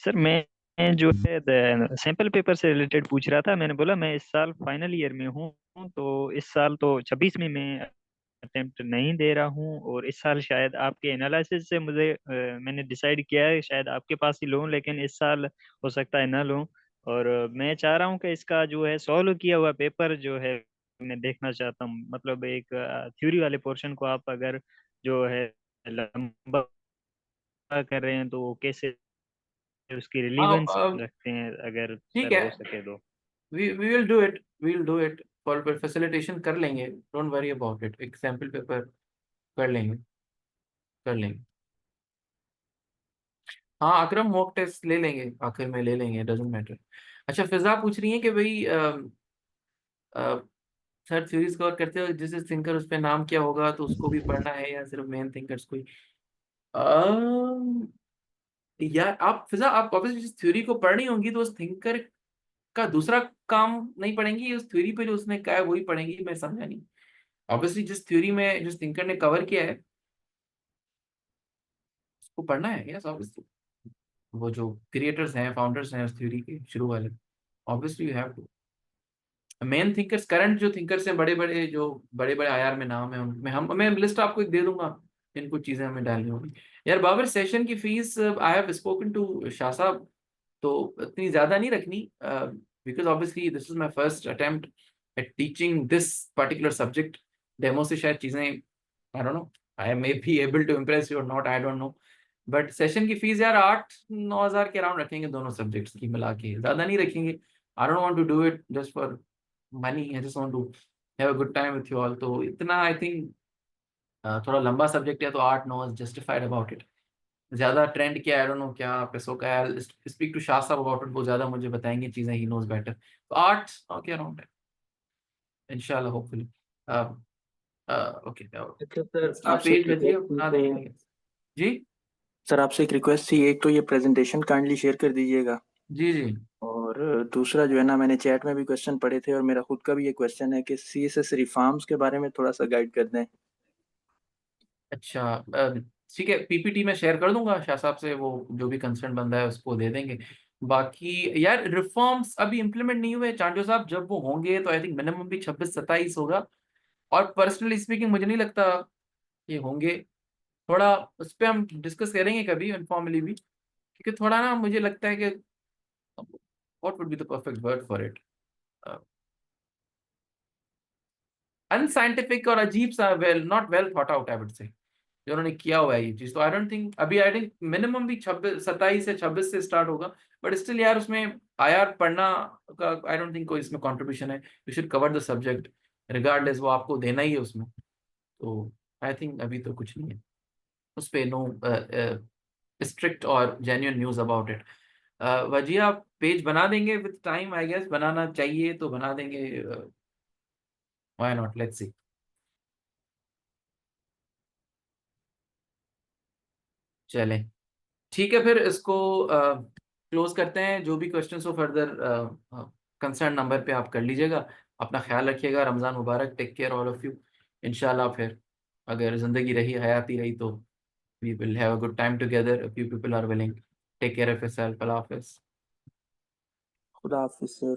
सर मैं जो है सैंपल पेपर से रिलेटेड पूछ रहा था। मैंने बोला मैं इस साल फाइनल ईयर में हूँ, तो इस साल तो 26 में मैं अटेम्प्ट नहीं दे रहा हूँ, और इस साल शायद आपके एनालिसिस से मुझे मैंने डिसाइड किया है शायद आपके पास ही लूँ, लेकिन इस साल हो सकता है ना लूँ। और मैं चाह रहा हूँ कि इसका जो है सॉल्व किया हुआ पेपर जो है मैं देखना चाहता हूँ। मतलब एक थ्योरी वाले पोर्शन को आप अगर जो है लंबा कर रहे हैं तो वो कैसे उसकी हाँ, रिलीवेंस रखते हैं, अगर ठीक सर है, हो सके तो। We will do it, we will do it. For facilitation कर लेंगे, डोंट वरी अबाउट इट। एक सैंपल पेपर कर लेंगे, कर लेंगे। हाँ, अकरम मॉक टेस्ट ले लेंगे, आखिर में ले लेंगे, डजेंट मैटर। अच्छा, फिजा पूछ रही है कि भाई सर सीरीज कवर करते हो जिस थिंकर उस पे नाम क्या होगा, तो उसको भी पढ़ना है या सिर्फ मेन थिंकर्स को ही? अम, यार आप फिजा, आप ऑब्वियसली जिस थ्योरी को पढ़नी होंगी तो उस थिंकर का दूसरा काम नहीं पढ़ेंगी, उस थ्योरी पे जो उसने कहा है वही पढ़ेंगी। मैं समझा नहीं। ऑब्वियसली जिस थ्योरी में जिस थिंकर ने कवर किया है उसको पढ़ना है, यस ऑब्वियसली। वो जो क्रिएटर्स हैं, फाउंडर्स हैं उस थ्योरी के शुरू वाले, obviously you have to. Main thinkers, current जो थिंकर्स हैं, बड़े बड़े जो बड़े बड़े आईआर में नाम है उनमें, हम मैं लिस्ट आपको एक दे दूंगा, इन कुछ चीजें हमें डालनी होगी। यार बाबर, सेशन की fees I have spoken to Shah साहब, तो इतनी ज्यादा नहीं रखनी, because obviously this is my first attempt at teaching this particular subject. Demo से शायद चीजें, I don't know, I may be able to impress you और not, I don't know. But session की फीस यार 8-9 हज़ार के अराउंड रखेंगे, दोनों सब्जेक्ट्स की मिला के, ज्यादा नहीं रखेंगे। I don't want to do it just for money, I just want to have a good time with you all. तो इतना आई थिंक थोड़ा लंबा सब्जेक्ट है, तो 8-9 इज जस्टिफाइड अबाउट इट। ज्यादा ट्रेंड क्या, आई डोंट नो क्या पैसों का है, स्पीक टू शाह साहब अबाउट इट, वो ज्यादा मुझे बताएंगे चीजें, ही नोज बेटर। तो 8-9 के अराउंड है इंशाल्लाह, होपफुली। ओके, अच्छा सर, आप आपसे पेज एक भेजिए, रिक्वेस्ट थी बना तो देंगे। जी सर आपसे एक रिक्वेस्ट थी, एक तो ये प्रेजेंटेशन काइंडली शेयर कर दीजिएगा, जी जी। और दूसरा जो है ना, मैंने चैट में भी क्वेश्चन पढ़े थे और मेरा खुद का भी ये क्वेश्चन है कि सीएसएस रिफॉर्म्स के बारे में थोड़ा सा गाइड कर दें। अच्छा, ठीक है, पीपीटी में शेयर कर दूंगा शाह साहब से, वो जो भी कंसर्न बंदा है उसको दे देंगे। बाकी यार रिफॉर्म्स अभी इम्प्लीमेंट नहीं हुए चांडियो साहब, जब वो होंगे तो आई थिंक मिनिमम भी 26-27 होगा। और पर्सनली स्पीकिंग मुझे नहीं लगता ये होंगे। थोड़ा उस पर हम डिस्कस करेंगे कभी इनफॉर्मली भी, क्योंकि थोड़ा ना मुझे लगता है कि what would be the perfect word for it, unscientific और अजीब सा, well not well thought out I would से, जो उन्होंने किया हुआ है ये चीज। तो आई डोंट थिंक अभी, आई थिंक मिनिमम भी 27 से 26 से स्टार्ट होगा। बट स्टिल यार उसमें आईआर पढ़ना का आई डोंट थिंक कोई इसमें कंट्रीब्यूशन है। You should cover the subject regardless, वो आपको देना ही है उसमें। तो आई थिंक अभी तो कुछ नहीं है उस पे, नो स्ट्रिक्ट और genuine news about it. Wajiha page बना देंगे विद टाइम, आई गेस बनाना चाहिए तो बना देंगे, व्हाई नॉट, लेट्स सी। चले ठीक है, फिर इसको क्लोज करते हैं। जो भी क्वेश्चंस हो फर्दर कंसर्न नंबर पे आप कर लीजिएगा। अपना ख्याल रखिएगा। रमज़ान मुबारक। Take care all of you. इंशाल्लाह फिर अगर ज़िंदगी रही, हयाती रही, तो we will have a good time together if you people are willing. Take care of yourself. Allah Hafiz. खुदा हाफिज सर।